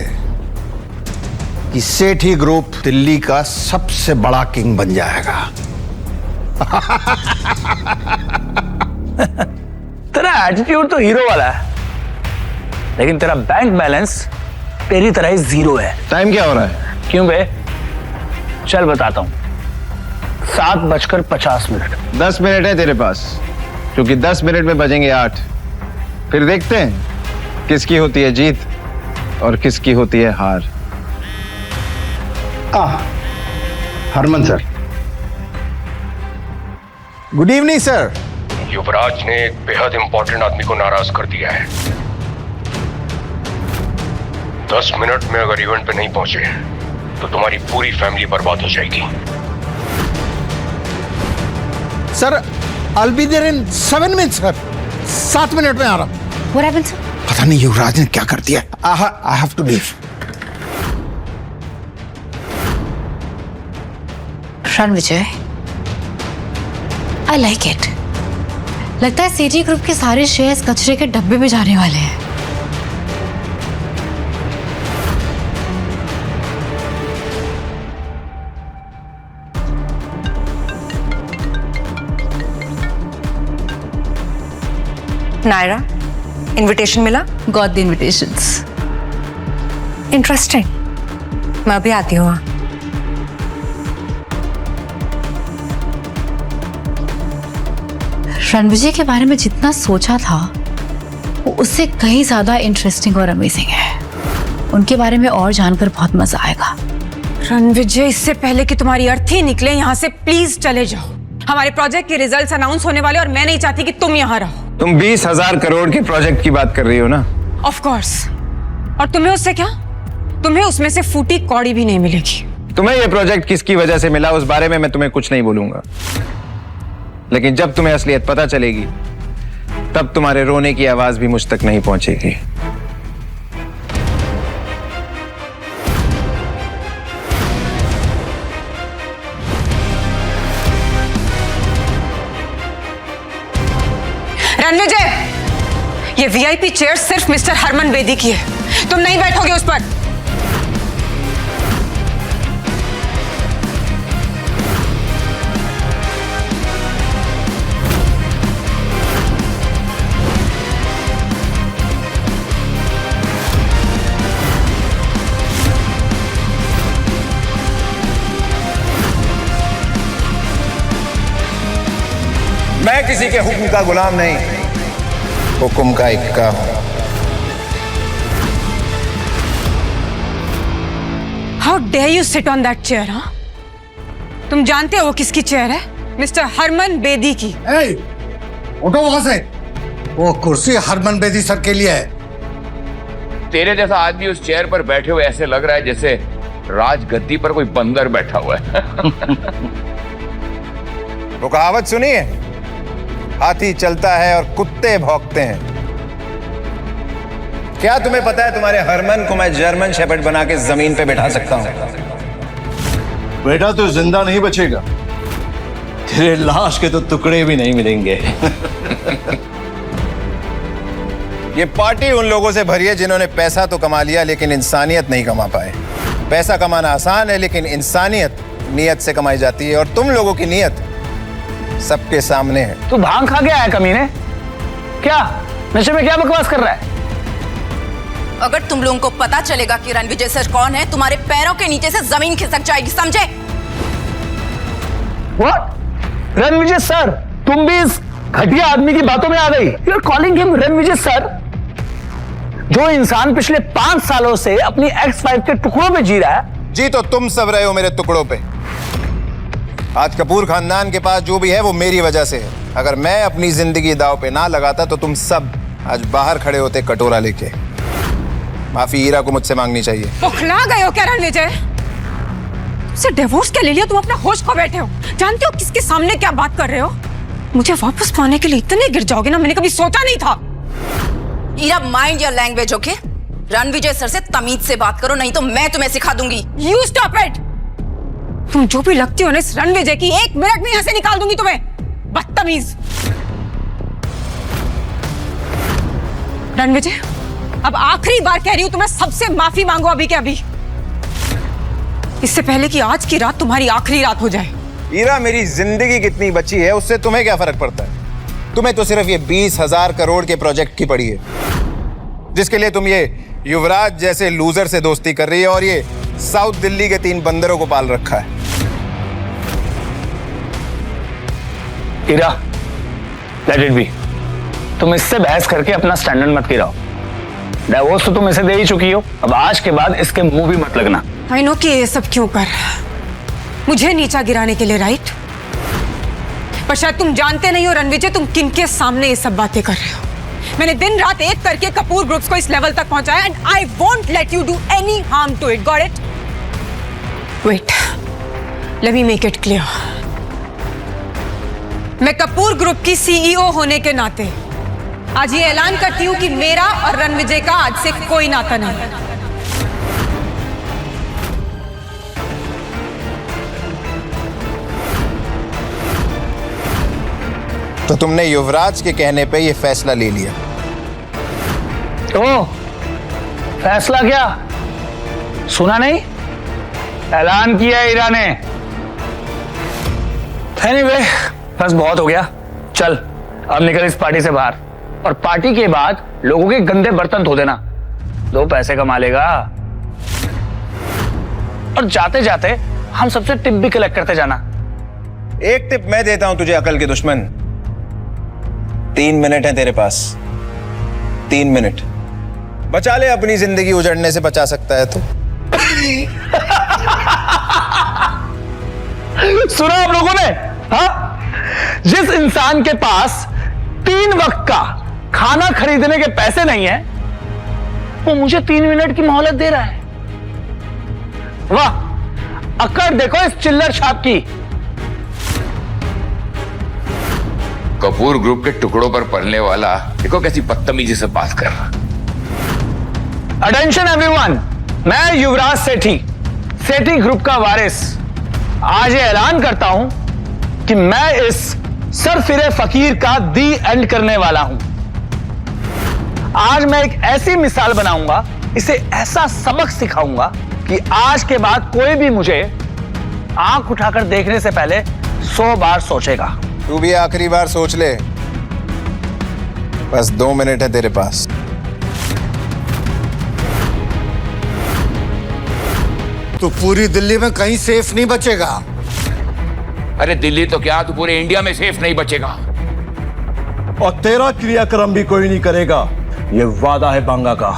कि सेठी ग्रुप दिल्ली का सबसे बड़ा किंग बन जाएगा। तेरा एटीट्यूड तो हीरो वाला है, लेकिन तेरा बैंक बैलेंस तेरी तरह ही जीरो है। टाइम क्या हो रहा है? क्यों बे? चल बताता हूं। 7:50 10 मिनट है तेरे पास, क्योंकि 10 मिनट में बजेंगे 8। फिर देखते हैं किसकी होती है जीत और किसकी होती है हार। Harman sir, good evening sir. Yuvraj ने एक बेहद इंपॉर्टेंट आदमी को नाराज कर दिया है। 10 मिनट में अगर इवेंट पे नहीं पहुंचे तो तुम्हारी पूरी फैमिली बर्बाद हो जाएगी। Sir, I'll be there in 7 minutes sir. 7 minute में आ रहा हूं। What happened, sir? पता नहीं युवराज ने क्या कर दिया। I have to leave। Ranvijay, I like it। लगता है सेठी ग्रुप के सारे शेयर्स कचरे के डब्बे में जाने वाले हैं। नायरा, इनविटेशन मिला? Got the invitations. इंटरेस्टिंग। मैं अभी आती हूँ। रणविजय के बारे में जितना सोचा था वो उससे कहीं ज्यादा इंटरेस्टिंग और अमेजिंग है। उनके बारे में और जानकर बहुत मजा आएगा। रणविजय, इससे पहले कि तुम्हारी अर्थी निकले यहाँ से प्लीज चले जाओ। हमारे प्रोजेक्ट के रिजल्ट्स अनाउंस होने वाले और मैं नहीं चाहती कि तुम यहाँ रहो। तुम 20,000 करोड़ के प्रोजेक्ट की बात कर रही हो ना? Of course. और तुम्हें उससे क्या? तुम्हें उसमें से फूटी कौड़ी भी नहीं मिलेगी। तुम्हें यह प्रोजेक्ट किसकी वजह से मिला उस बारे में मैं तुम्हें कुछ नहीं बोलूंगा, लेकिन जब तुम्हें असलियत पता चलेगी तब तुम्हारे रोने की आवाज भी मुझ तक नहीं पहुंचेगी। रणविजय, ये वीआईपी चेयर सिर्फ मिस्टर हरमन बेदी की है। तुम नहीं बैठोगे उस पर। मैं किसी के हुक्म का गुलाम नहीं, हुक्म का इक्का हूं। How dare you sit on that chair? हाँ, तुम जानते हो वो किसकी चेयर है? मिस्टर हरमन बेदी की। उठो वहां से। वो कुर्सी हरमन बेदी सर के लिए है। तेरे जैसा आदमी उस चेयर पर बैठे हुए ऐसे लग रहा है जैसे राजगद्दी पर कोई बंदर बैठा हुआ है। वो कहावत सुनी है, हाथी चलता है और कुत्ते भौंकते हैं। क्या तुम्हें पता है तुम्हारे हरमन को मैं जर्मन शेपर्ड बना के जमीन पे बैठा सकता हूं? बेटा तो जिंदा नहीं बचेगा, तेरे लाश के तो टुकड़े भी नहीं मिलेंगे। ये पार्टी उन लोगों से भरी है जिन्होंने पैसा तो कमा लिया लेकिन इंसानियत नहीं कमा पाए। पैसा कमाना आसान है लेकिन इंसानियत नियत से कमाई जाती है, और तुम लोगों की नियत सबके सामने है। तू भांग खा गया है कमीने? क्या नशे में क्या बकवास कर रहा है? अगर तुम लोगों को पता चलेगा कि रणविजय सर कौन है, तुम्हारे पैरों के नीचे से जमीन खिसक जाएगी, समझे? What? रणविजय सर, तुम भी इस घटिया आदमी की बातों में आ गई। You are calling him Ranvijay sir, जो इंसान पिछले 5 सालों से अपनी एक्स वाइफ के टुकड़ों पे जी रहा है। जी तो तुम सब रहे हो मेरे टुकड़ों पे। आज कपूर खानदान के पास जो भी है वो मेरी वजह से है। अगर मैं अपनी जिंदगी दांव पे ना लगाता तो तुम सब आज बाहर खड़े होते कटोरा लेके। माफी हीरा को मुझसे मांगनी चाहिए। बौखला गए हो क्या रणविजय? से डिवोर्स क्या ले लिया? तुम अपना होश खो बैठे हो। जानते हो किसके सामने क्या बात कर रहे हो? मुझे वापस पाने के लिए इतने गिर जाओगे ना, मैंने कभी सोचा नहीं था। Ira, mind your language, okay? Ranvijay sir से तमीज से बात करो, नहीं तो मैं तुम्हें सिखा दूंगी। You stop it. तुम जो भी लगती हो ना इस रणविजय की, 1 मिनट में यहां से निकाल दूंगी तुम्हें, बदतमीज। रणविजय, अब आखिरी बार कह रही हूं तुम्हें, सबसे माफी मांगो अभी के अभी, इससे पहले कि आज की रात तुम्हारी आखिरी रात हो जाए। हीरा, मेरी जिंदगी कितनी बची है उससे तुम्हें क्या फर्क पड़ता है? तुम्हें तो सिर्फ ये 20,000 करोड़ के प्रोजेक्ट की पड़ी है, जिसके लिए तुम ये युवराज जैसे लूजर से दोस्ती कर रही है और ये साउथ दिल्ली के 3 बंदरों को पाल रखा है। हीरा, लेट इट बी। तुम इससे बहस करके अपना स्टैंडर्ड मत गिराओ। डिवोर्स तो तुम इसे दे ही चुकी हो, अब आज के बाद इसके मुंह भी मत लगना। आई नो कि ये सब क्यों कर, मुझे नीचा गिराने के लिए, राइट? पर शायद तुम जानते नहीं हो रणविजय, तुम किनके सामने ये सब बातें कर रहे हो। मैंने दिन रात एक करके कपूर ग्रुप्स को इस लेवल तक पहुंचाया, and I won't let you do any harm to it, got it? Wait, let me make it clear. मैं कपूर ग्रुप की सीईओ होने के नाते आज ये ऐलान करती हूं कि मेरा और रणविजय का आज से कोई नाता नहीं। तो तुमने युवराज के कहने पे ये फैसला ले लिया? ओ, फैसला क्या? सुना नहीं? ऐलान किया हीरा ने। एनीवे, बस बहुत हो गया, चल अब निकल इस पार्टी से बाहर, और पार्टी के बाद लोगों के गंदे बर्तन धो देना, 2 पैसे कमा लेगा। और जाते जाते हम सबसे टिप भी कलेक्ट करते जाना। एक टिप मैं देता हूं तुझे, अकल के दुश्मन। 3 मिनट है तेरे पास, 3 मिनट बचा ले, अपनी जिंदगी उजड़ने से बचा सकता है तो। सुना आप लोगों ने? हाँ, जिस इंसान के पास 3 वक्त का खाना खरीदने के पैसे नहीं है, वो मुझे 3 मिनट की मोहलत दे रहा है। वाह, अकड़ देखो इस चिल्लर छाप की। कपूर ग्रुप के टुकड़ों पर पलने वाला देखो कैसी बदतमीजी से बात कर रहा। अटेंशन एवरीवन, मैं युवराज सेठी, सेठी ग्रुप का वारिस, आज ये ऐलान करता हूं कि मैं इस सरफिरे फकीर का दी एंड करने वाला हूं। आज मैं एक ऐसी मिसाल बनाऊंगा, इसे ऐसा सबक सिखाऊंगा कि आज के बाद कोई भी मुझे आंख उठाकर देखने से पहले 100 बार सोचेगा। तू भी आखिरी बार सोच ले, बस 2 मिनट है तेरे पास। तू पूरी दिल्ली में कहीं सेफ नहीं बचेगा। अरे दिल्ली तो क्या, तू पूरे इंडिया में सेफ नहीं बचेगा। और तेरा क्रियाक्रम भी कोई नहीं करेगा, ये वादा है बांगा का।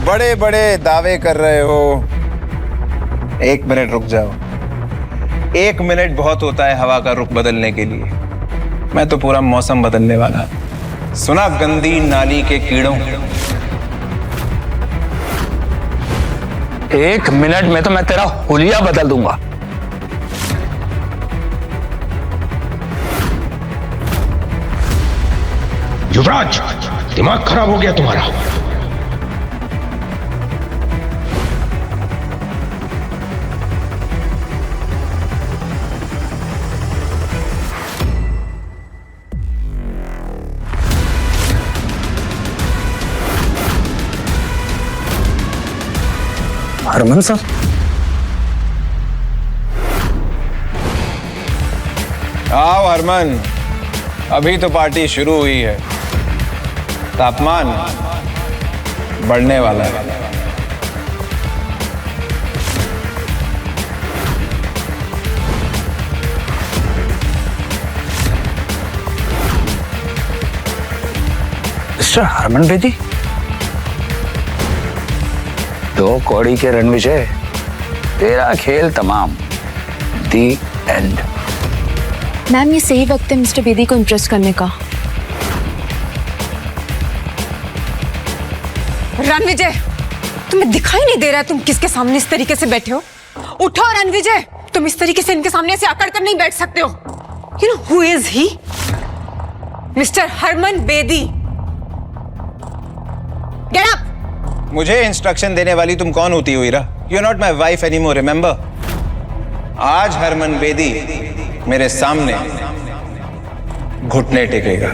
बड़े बड़े दावे कर रहे हो, 1 मिनट रुक जाओ। 1 मिनट बहुत होता है हवा का रुख बदलने के लिए। मैं तो पूरा मौसम बदलने वाला। सुना गंदी नाली के कीड़ों, 1 मिनट में तो मैं तेरा हुलिया बदल दूंगा। युवराज, दिमाग खराब हो गया तुम्हारा। हरमन सर, आओ हरमन, अभी तो पार्टी शुरू हुई है, तापमान बढ़ने वाला है। मिस्टर हरमन बेदी, 2 कौड़ी के रणविजय, तेरा खेल तमाम। दी एंड। मैम ये सही वक्त है मिस्टर बेदी को इम्प्रेस करने का। रणविजय, तुम्हें दिखाई नहीं दे रहा है तुम किसके सामने इस तरीके से बैठे हो? उठो रणविजय, तुम इस तरीके से इनके सामने ऐसे अकड़ कर नहीं बैठ सकते हो। You know who is he? Mister Harman Bedi. Get up. मुझे इंस्ट्रक्शन देने वाली तुम कौन होती हो Ira? You are not my wife any more, remember? आज हरमन बेदी मेरे सामने घुटने टेकेगा।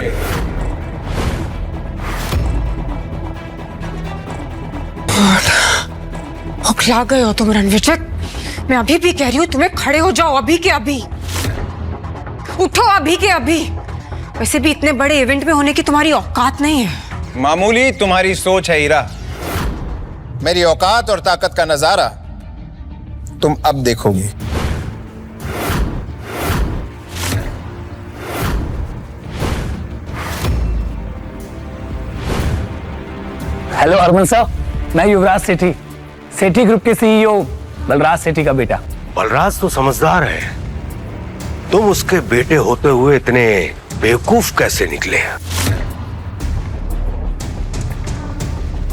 हकला गए हो तुम रणविजय। मैं अभी भी कह रही हूँ तुम्हें खड़े हो जाओ, अभी के अभी उठो, अभी के अभी। वैसे भी इतने बड़े इवेंट में होने की तुम्हारी औकात नहीं है। मामूली तुम्हारी सोच है ईरा। मेरी औकात और ताकत का नजारा तुम अब देखोगी। हेलो हरमन साहब, मैं युवराज सेठी, सेठी ग्रुप के सीईओ बलराज सेठी का बेटा। बलराज तो समझदार है, तुम उसके बेटे होते हुए इतने बेवकूफ कैसे निकले?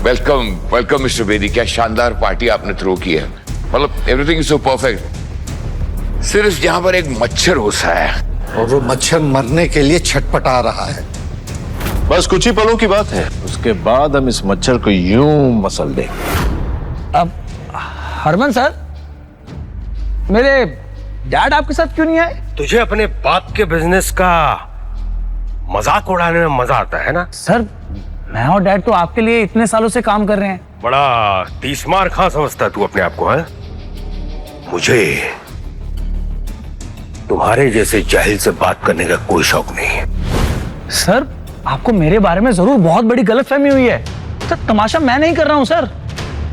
Welcome welcome mister Bedi. क्या शानदार पार्टी आपने थ्रो की है, मतलब एवरीथिंग इज सो परफेक्ट। सिर्फ यहाँ पर एक मच्छर घुसा है और वो मच्छर मरने के लिए छटपटा रहा है। बस कुछ ही पलों की बात है, उसके बाद हम इस मच्छर को यूं मसल दें। अब हरमन सर, मेरे डैड आपके साथ क्यों नहीं आए? तुझे अपने बाप के बिजनेस का मजाक उड़ाने में मजा आता है ना? सर, मैं और डैड तो आपके लिए इतने सालों से काम कर रहे हैं। बड़ा तीसमार खां समझता है तू अपने आप को, है? मुझे तुम्हारे जैसे जाहिल से बात करने का कोई शौक नहीं है। सर, आपको मेरे बारे में जरूर बहुत बड़ी गलतफहमी हुई है। सर, तमाशा मैं नहीं कर रहा हूं सर,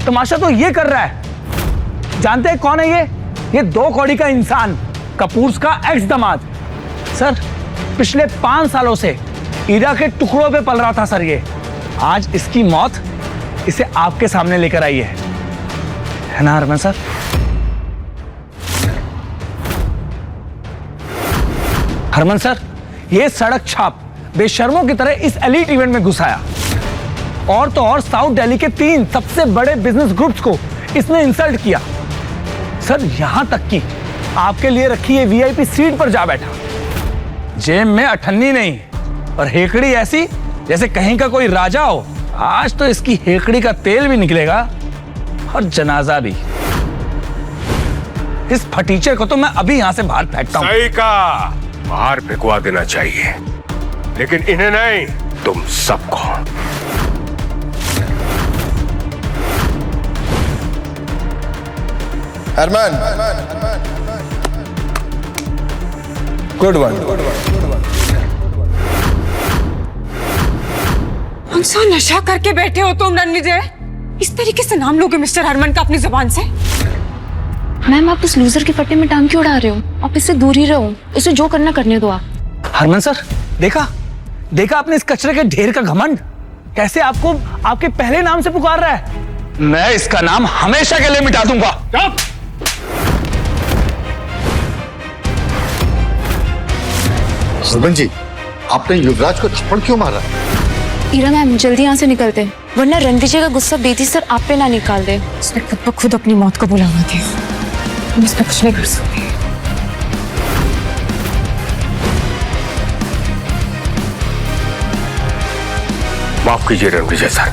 तमाशा तो ये कर रहा है। जानते हैं कौन है ये 2 कौड़ी का इंसान, कपूर का एक्स दामाद। सर, पिछले 5 सालों से ईरा के टुकड़ों पे पल रहा था सर ये। आज इसकी मौत इसे आपके सामने लेकर आई है ना हरमन सर? हरमन सर, ये सड़क छाप बेशर्मों की तरह इस एलीट इवेंट में घुसाया, और तो और साउथ दिल्ली के 3 सबसे बड़े बिजनेस ग्रुप्स को इसने इंसल्ट किया। सर, यहां तक कि आपके लिए रखी ये वीआईपी सीट पर जा बैठा। जेब में अठन्नी नहीं और हेकड़ी ऐसी जैसे कहीं का कोई राजा हो। आज तो इसकी हेकड़ी का तेल भी निकलेगा और जनाजा भी। इस फटीचे को तो मैं अभी यहां से बाहर फेंकता हूं। सही कहा, बाहर फेंकवा देना चाहिए, लेकिन इन्हें नहीं, तुम सबको। Harman, good one. कौन सा नशा करके बैठे हो तुम रणविजय? इस तरीके से नाम लोगे मिस्टर हरमन का अपनी जुबान से? मैम, आप उस लूजर के पट्टे में टांग क्यों उड़ा रहे हो? आप इससे दूर ही रहो, इसे जो करना करने दो आप। हरमन सर, देखा आपने इस कचरे के ढेर का घमंड, कैसे आपको आपके पहले नाम से पुकार रहा है। मैं इसका नाम हमेशा के लिए मिटा दूंगा। हरमन जी, आपने युवराज को थप्पड़ क्यों मारा? ईरा मैम, जल्दी यहाँ से निकलते, वरना रणविजय का गुस्सा बेदी सर आप पे ना निकाल दे। उसने खुद ब खुद अपनी मौत को बुलावा दिया, हम इस पे कुछ नहीं कर सकते। माफ कीजिए रणविजय सर।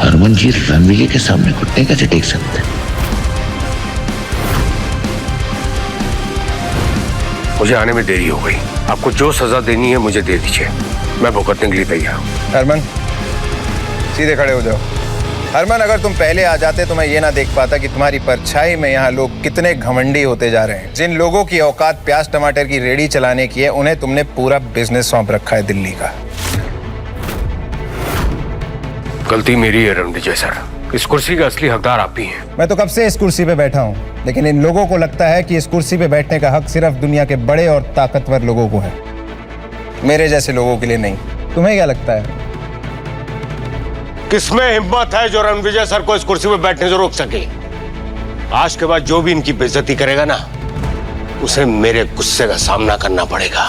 हरमन जी रणविजय के सामने घुटने कैसे टेक सकते हैं? मुझे आने में देरी हो गई, आपको जो सजा देनी है मुझे दे दीजिए, मैं भुगतने के लिए तैयार हूं। हरमन, सीधे खड़े हो जाओ। हरमन, अगर तुम पहले आ जाते तो मैं ये ना देख पाता कि तुम्हारी परछाई में यहाँ लोग कितने घमंडी होते जा रहे हैं। जिन लोगों की औकात प्याज टमाटर की रेडी चलाने की है, उन्हें तुमने पूरा बिजनेस सौंप रखा है दिल्ली का। गलती मेरी है रणविजय सर। इस कुर्सी का असली हकदार आप ही हैं। मैं तो कब से इस कुर्सी पे बैठा हूँ, लेकिन इन लोगों को लगता है कि इस कुर्सी पे बैठने का हक सिर्फ दुनिया के बड़े और ताकतवर लोगों को है, मेरे जैसे लोगों के लिए नहीं। तुम्हें क्या लगता है? किसमें हिम्मत है जो रणविजय सर को इस कुर्सी पे बैठने से रोक सके? आज के बाद जो भी इनकी बेइज्जती करेगा ना, उसे मेरे गुस्से का सामना करना पड़ेगा।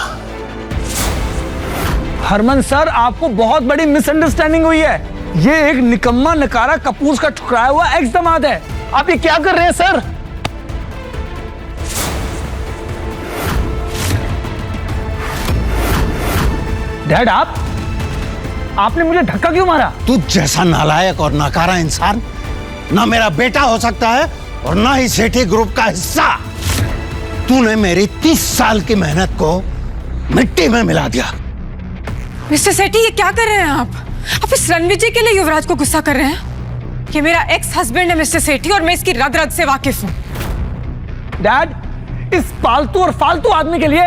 हरमन सर, आपको बहुत बड़ी मिसअंडरस्टैंडिंग हुई है। ये एक निकम्मा नकारा कपूर का ठुकराया हुआ एक्स दामाद है। आप ये क्या कर रहे हैं सर? डैड, आपने मुझे धक्का क्यों मारा? तू जैसा नालायक और नकारा इंसान ना मेरा बेटा हो सकता है और ना ही सेठी ग्रुप का हिस्सा। तूने मेरी 30 साल की मेहनत को मिट्टी में मिला दिया। मिस्टर सेठी, ये क्या कर रहे हैं आप इस रणविजय के लिए युवराज को गुस्सा कर रहे हैं? ये मेरा एक्स हस्बैंड है मिस्टर सेठी, और मैं इसकी रग रग से वाकिफ हूं। डैड, इस पालतू और फालतू आदमी के लिए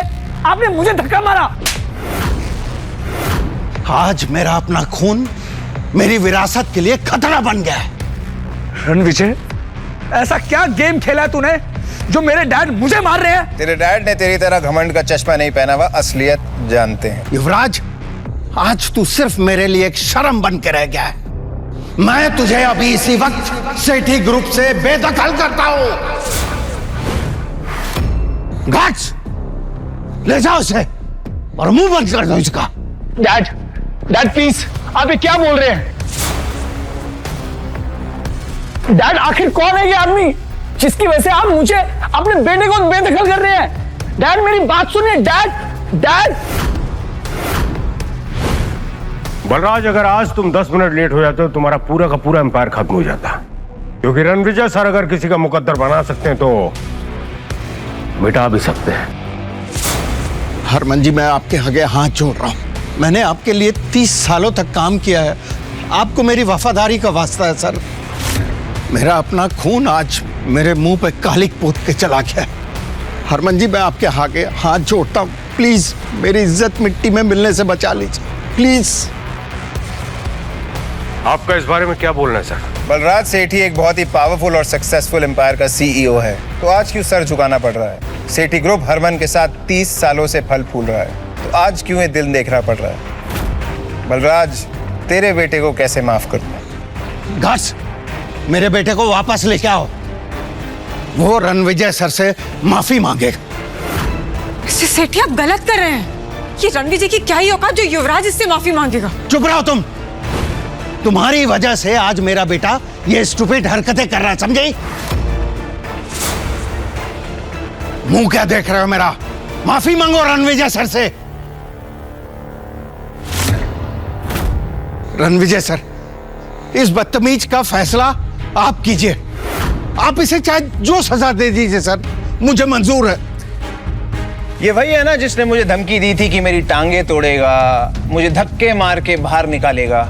आपने मुझे धक्का मारा। आज मेरा अपना खून मेरी विरासत के लिए खतरा बन गया है। रणविजय, ऐसा क्या गेम खेला है तूने जो मेरे डैड मुझे मार रहे हैं? तेरे डैड ने तेरी तरह घमंड का चश्मा नहीं पहना हुआ, असलियत जानते हैं। युवराज, आज तू सिर्फ मेरे लिए एक शर्म बन के रह गया है। मैं तुझे अभी इसी वक्त सेठी ग्रुप से बेदखल करता हूं। गार्ड्स, ले जाओ उसे और मुंह बंद कर दो इसका। डैड प्लीज, आप ये क्या बोल रहे हैं? डैड, आखिर कौन है ये आदमी जिसकी वजह से आप मुझे अपने बेटे को बेदखल कर रहे हैं? डैड, मेरी बात सुनिए। डैड। बलराज, अगर आज तुम 10 मिनट लेट हो जाते हो, तुम्हारा पूरा का पूरा एम्पायर खत्म हो जाता। क्योंकि रणविजय सर अगर किसी का मुकद्दर बना सकते हैं तो मिटा भी सकते हैं। हरमन जी, मैं आपके आगे हाथ जोड़ रहा हूं। मैंने आपके लिए 30 सालों तक काम किया है। आपको मेरी वफादारी का वास्ता है सर। मेरा अपना खून आज मेरे मुंह पे कालिक पोत के चला गया है। हरमन जी, मैं आपके आगे हाथ जोड़ता हूं, प्लीज मेरी इज्जत मिट्टी में मिलने से बचा लीजिए, प्लीज। आपका इस बारे में क्या बोलना है सर? बलराज सेठी एक बहुत ही पावरफुल और सक्सेसफुल एम्पायर का सीईओ है, तो आज क्यों सर झुकाना पड़ रहा है? सेठी ग्रुप हरमन के साथ 30 सालों से फल फूल रहा है, तो आज क्यों ये दिल देखना पड़ रहा है? बलराज, तेरे बेटे को कैसे माफ कर दूं? घास, मेरे बेटे को वापस लेके आओ। वो रणविजय सर से माफी मांगेगा। मिस्टर सेठी, आप गलत कर रहे हैं। ये रणविजय की क्या ही औकात जो युवराज इससे माफी मांगेगा? चुप रहो तुम। तुम्हारी वजह से आज मेरा बेटा ये स्टूपिड हरकतें कर रहा है, समझे? मुंह क्या देख रहे हो मेरा? माफी मांगो रणविजय सर से। रणविजय सर, इस बदतमीज का फैसला आप कीजिए। आप इसे चाहे जो सजा दे दीजिए सर, मुझे मंजूर है। ये वही है ना जिसने मुझे धमकी दी थी कि मेरी टांगे तोड़ेगा, मुझे धक्के मार के बाहर निकालेगा,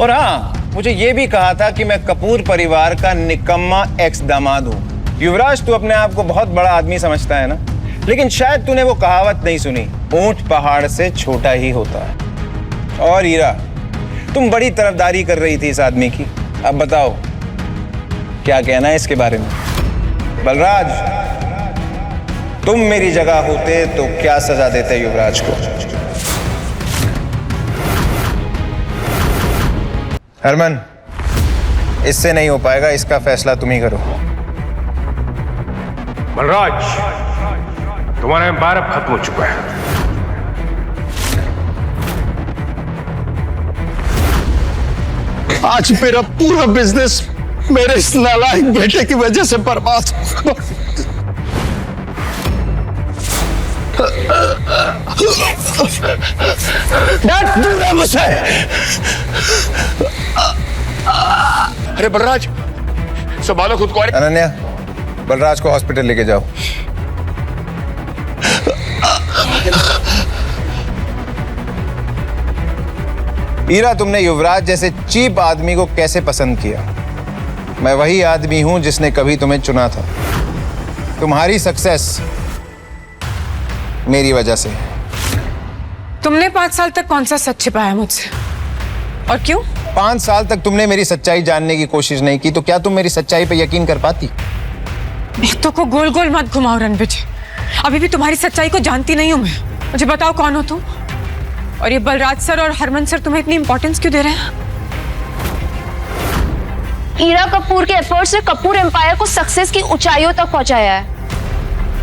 और हाँ, मुझे ये भी कहा था कि मैं कपूर परिवार का निकम्मा एक्स दामाद हूं। युवराज, तू अपने आप को बहुत बड़ा आदमी समझता है ना, लेकिन शायद तूने वो कहावत नहीं सुनी, ऊंट पहाड़ से छोटा ही होता है। और हीरा, तुम बड़ी तरफदारी कर रही थी इस आदमी की। अब बताओ क्या कहना है इसके बारे में? बलराज, तुम मेरी जगह होते तो क्या सजा देते युवराज को? हरमन, इससे नहीं हो पाएगा, इसका फैसला तुम ही करो। बलराज, तुम्हारा एम्पायर अब खत्म हो चुका है। आज मेरा पूरा बिजनेस मेरे इस नालायक बेटे की वजह से बर्बाद हो। डैड, मुझसे। अरे बलराज, संभालो खुद को। अनन्या, बलराज को हॉस्पिटल लेके जाओ। ईरा, तुमने युवराज जैसे चीप आदमी को कैसे पसंद किया? मैं वही आदमी हूं जिसने कभी तुम्हें चुना था। तुम्हारी सक्सेस मेरी वजह से। तुमने 5 साल तक कौन सा सच छिपाया मुझसे, और क्यों? 5 साल तक तुमने मेरी सच्चाई जानने की कोशिश नहीं की, तो क्या तुम मेरी सच्चाई पे यकीन कर पाती? बातों को गोल गोल मत घुमाओ रणविजय, अभी भी तुम्हारी सच्चाई को जानती नहीं हूं मैं। मुझे बताओ कौन हो तुम, और ये बलराज सर और हरमन सर तुम्हें इतनी इंपॉर्टेंस क्यों दे रहे हैं? ईरा कपूर के एफर्ट्स ने कपूर एम्पायर को सक्सेस की ऊंचाइयों तक पहुंचाया है,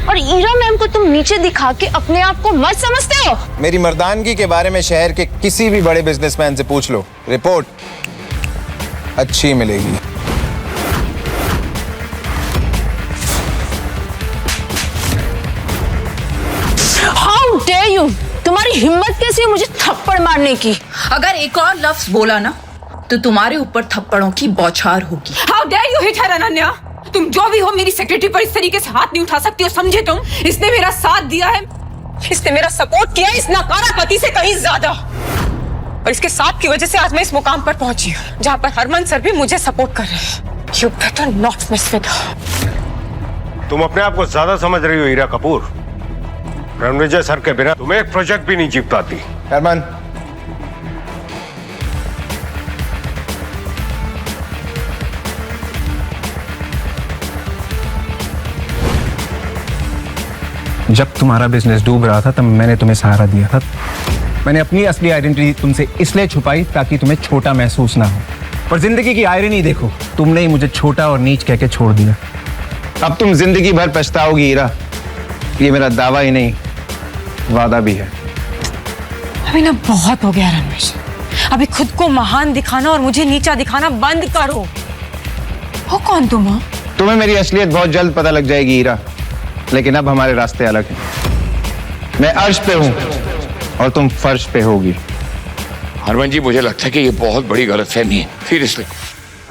और ईरा मैम को तुम नीचे दिखा के अपने आप को मत समझते हो? मेरी मर्दानगी के बारे में शहर के किसी भी बड़े बिजनेसमैन से पूछ लो, रिपोर्ट अच्छी मिलेगी। How dare you! तुम्हारी हिम्मत कैसी है मुझे थप्पड़ मारने की? अगर एक और लफ्ज बोला ना तो तुम्हारे ऊपर थप्पड़ों की बौछार होगी। हाउ डेयर यू हिट हर अनन्या! तुम जो भी हो, मेरी सेक्रेटरी पर इस तरीके से हाथ नहीं उठा सकती हो, समझे तुम? इसने मेरा साथ दिया है, इसने मेरा सपोर्ट किया है इस नकारा पति से कहीं ज्यादा, और इसके साथ की वजह से आज मैं इस मुकाम पर पहुंची हूं जहां पर हरमन सर भी मुझे सपोर्ट कर रहे हैं। You better not mess with her. तुम अपने आप को ज्यादा समझ रही हो ईरा कपूर। रणविजय सर के बिना तुम एक प्रोजेक्ट भी नहीं जीत पाती। हरमन, जब तुम्हारा बिजनेस डूब रहा था तब मैंने तुम्हें सहारा दिया था। मैंने अपनी असली आइडेंटिटी तुमसे इसलिए छुपाई ताकि तुम्हें छोटा महसूस ना हो। पर जिंदगी की आयरनी देखो, तुमने ही मुझे छोटा और नीच कह के छोड़ दिया। अब तुम जिंदगी भर पछताओगी ईरा। ये मेरा दावा ही नहीं, वादा भी है। अभी ना बहुत हो गया रणविजय, अभी खुद को महान दिखाना और मुझे नीचा दिखाना बंद करो। हो कौन तुम हो? तुम्हें मेरी असलियत बहुत जल्द पता लग जाएगी ईरा, लेकिन अब हमारे रास्ते अलग हैं। मैं अर्श पे हूं और तुम फर्श पे होगी। हरमन जी, मुझे लगता है कि ये बहुत बड़ी गलतफहमी है। सीरियसली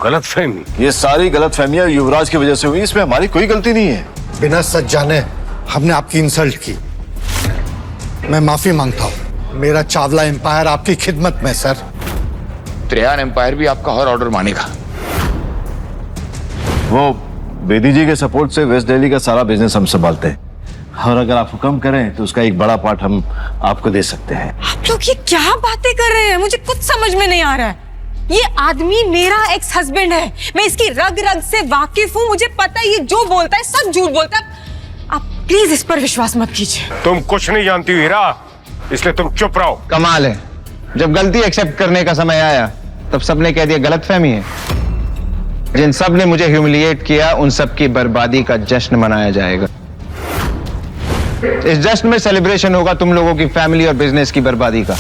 गलतफहमी? ये सारी गलतफहमियां युवराज की वजह से हुई, इसमें हमारी कोई गलती नहीं है। बिना सच जाने हमने आपकी इंसल्ट की, मैं माफी मांगता हूँ। मेरा चावला एम्पायर आपकी खिदमत में सर। त्रेहान एम्पायर भी आपका हर ऑर्डर मानेगा। वो बेदी जी के सपोर्ट से वेस्ट दिल्ली का सारा बिजनेस हम संभालते हैं, और अगर आप हुक्म करें तो उसका एक बड़ा पार्ट हम आपको दे सकते हैं। आप लोग ये क्या बातें कर रहे हैं? मुझे कुछ समझ में नहीं आ रहा है। ये आदमी मेरा एक्स हस्बैंड है, मैं इसकी रग रग से वाकिफ हूँ, मुझे पता है ये जो बोलता है सब झूठ बोलता है। आप प्लीज इस पर विश्वास मत कीजिए। तुम कुछ नहीं जानती हो हीरा, इसलिए तुम चुप रहो। कमाल है, जब गलती एक्सेप्ट करने का समय आया तब सबने कह दिया गलतफहमी है। जिन सब ने मुझे ह्यूमिलिएट किया उन सब की बर्बादी का जश्न मनाया जाएगा। इस जश्न में सेलिब्रेशन होगा तुम लोगों की फैमिली और बिजनेस की बर्बादी का।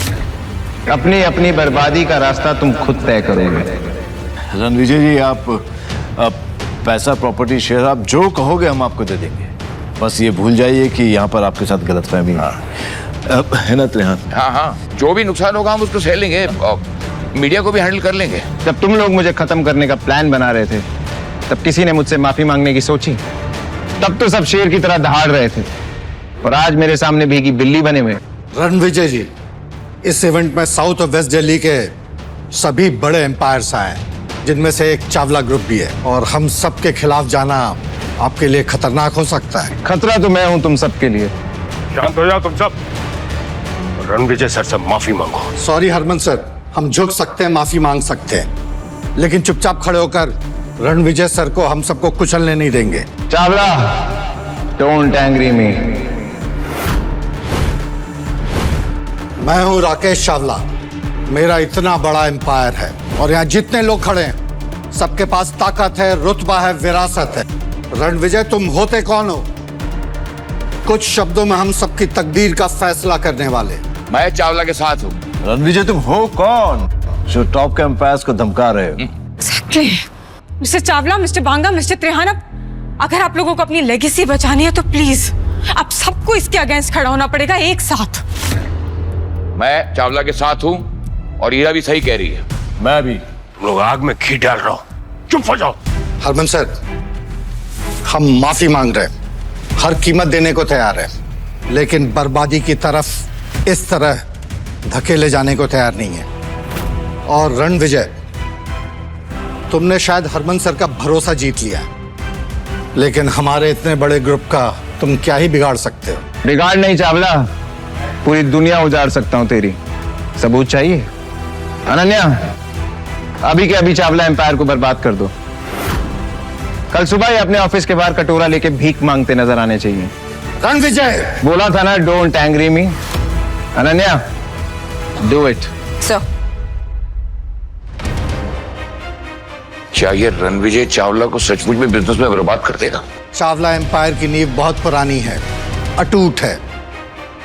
अपनी अपनी बर्बादी का रास्ता तुम खुद तय करोगे। रणविजय जी, आप पैसा, प्रॉपर्टी, शेयर, आप जो कहोगे हम आपको दे देंगे। बस ये भूल जाइए कि यहाँ पर आपके साथ गलतफहमी है ना त्रेहान? हाँ हाँ, जो भी नुकसान होगा हम उसको सह लेंगे, मीडिया को भी हैंडल कर लेंगे। जब तुम लोग मुझे खत्म करने का प्लान बना रहे थे तब किसी ने मुझसे माफी मांगने की सोची? तब तो सब शेर की तरह दहाड़ रहे थे, और आज मेरे सामने भीगी बिल्ली बने हुए। रणविजय जी, इस इवेंट में साउथ और वेस्ट दिल्ली के सभी बड़े एम्पायर्स आए, जिनमें से एक चावला ग्रुप भी है, और हम सब के खिलाफ जाना आपके लिए खतरनाक हो सकता है। खतरा तो मैं हूं तुम सबके लिए। शांत हो जाओ तुम सब, रणविजय सर से माफी मांगो। सॉरी हरमन सर, हम झुक सकते हैं, माफी मांग सकते हैं, लेकिन चुपचाप खड़े होकर रणविजय सर को हम सबको कुचलने नहीं देंगे। चावला, डोंट एंग्री मी। मैं हूं राकेश चावला, मेरा इतना बड़ा एम्पायर है, और यहाँ जितने लोग खड़े हैं सबके पास ताकत है, रुतबा है, विरासत है। रणविजय, तुम होते कौन हो? कुछ शब्दों में हम सबकी तकदीर का फैसला करने वाले। मैं चावला के साथ हूँ। रणविजय, तुम हो कौन जो टॉप के एम्पायर्स को धमका रहे हो? Exactly. Mister Chawla, mister Banga, mister Trehan, अगर आप लोगों को अपनी लेगेसी बचानी है तो प्लीज आप सबको इसके अगेंस्ट खड़ा होना पड़ेगा एक साथ। मैं चावला के साथ हूँ, और ईरा भी सही कह रही है। मैं भी। तुम लोग आग में घी डाल रहा हो, चुप हो जाओ। हरमन सर, हम माफी मांग रहे हैं, हर कीमत देने को तैयार है, लेकिन बर्बादी की तरफ इस तरह धकेले जाने को तैयार नहीं है। और रणविजय, तुमने शायद हरमन सर का भरोसा जीत लिया है, लेकिन हमारे इतने बड़े ग्रुप का तुम क्या ही बिगाड़ सकते हो? बिगाड़ नहीं चावला, पूरी दुनिया उजाड़ सकता हूं तेरी। सबूत चाहिए? अनन्या, अभी के अभी चावला एम्पायर को बर्बाद कर दो। कल सुबह ही अपने ऑफिस के बाहर कटोरा लेके भीख मांगते नजर आने चाहिए। रणविजय, बोला था ना, don't angry me. Ananya, do it. Sir, क्या ये रणविजय चावला को सचमुच में बिजनेस में बर्बाद कर देगा? चावला एम्पायर की नींव बहुत पुरानी है, अटूट है,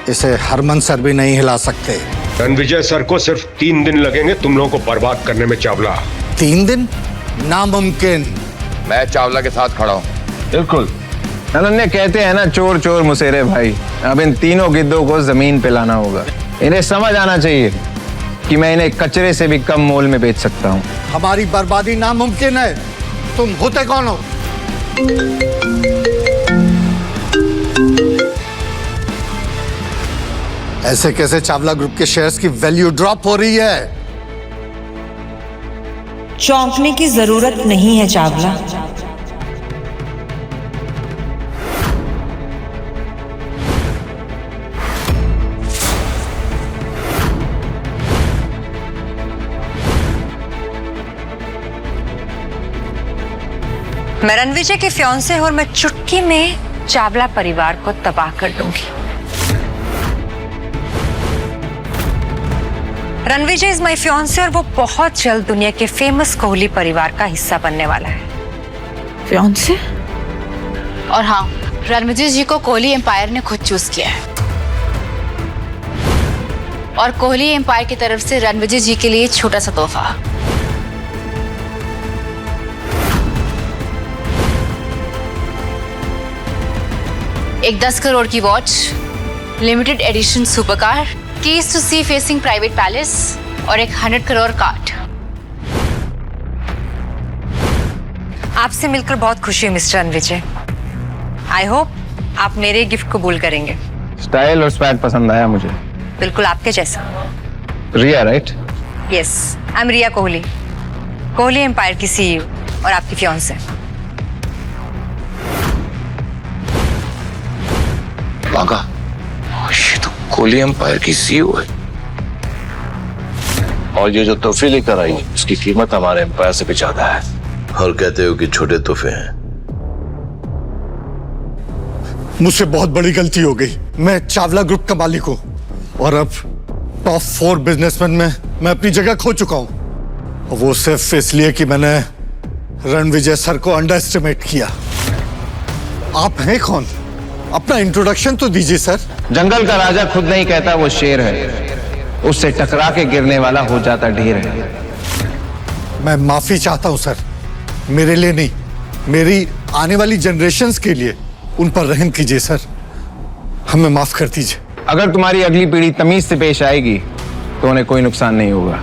इसे हरमन सर भी नहीं हिला सकते। रणविजय सर को सिर्फ 3 दिन लगेंगे तुम लोगों को बर्बाद करने में चावला। 3 दिन? नामुमकिन। मैं चावला के साथ खड़ा हूं। बिल्कुल। अनन्या, कहते हैं ना, चोर चोर मुसेरे भाई। अब इन तीनों गिद्धों को जमीन पे लाना होगा। इन्हें समझ आना चाहिए कि मैं इन्हें कचरे से भी कम मोल में बेच सकता हूँ। हमारी बर्बादी नामुमकिन है। तुम होते कौन हो? ऐसे कैसे चावला ग्रुप के शेयर्स की वैल्यू ड्रॉप हो रही है? चौंकने की जरूरत नहीं है चावला। मैं रणविजय के फियांसे और मैं चुटकी में चावला परिवार को तबाह कर दूंगी। रणविजय इज माय फियांसे और वो बहुत जल्द दुनिया के फेमस कोहली परिवार का हिस्सा बनने वाला है। फियांसे? और हाँ, रणविजय जी को कोहली एम्पायर ने खुद चूज किया है और कोहली एम्पायर की तरफ से रणविजय जी के लिए छोटा सा तोहफा। एक 10 करोड़ की watch, limited edition supercar, keys to sea facing private palace और एक 100 करोड़ कार्ड। आपसे मिलकर बहुत खुशी हुई मिस्टर रणविजय। आई होप आप मेरे गिफ्ट कबूल करेंगे। स्टाइल और स्वैग पसंद आया मुझे। बिल्कुल आपके जैसा। Riya, right? Yes, I am Riya Kohli, Kohli empire की सीईओ और आपकी फियांसे। बागा, ये तो कोहली एम्पायर की सीईओ है। और ये जो तोहफे लेकर आई उसकी कीमत हमारे एम्पायर से भी ज्यादा है। और कहते हो कि छोटे तोहफे हैं। मुझसे बहुत बड़ी गलती हो गई। मैं चावला ग्रुप का मालिक हूं और अब टॉप 4 बिजनेसमैन में मैं अपनी जगह खो चुका हूं। वो सिर्फ इसलिए कि मैंने रणविजय सर को अंडर एस्टिमेट किया। आप हैं कौन? अपना इंट्रोडक्शन तो दीजिए सर। जंगल का राजा खुद नहीं कहता वो शेर है, उससे टकरा के गिरने वाला हो जाता ढेर है। मैं माफी चाहता हूं सर, मेरे लिए नहीं, मेरी आने वाली जनरेशन्स के लिए। उन पर रहम कीजिए सर, हमें माफ कर दीजिए। अगर तुम्हारी अगली पीढ़ी तमीज से पेश आएगी तो उन्हें कोई नुकसान नहीं होगा।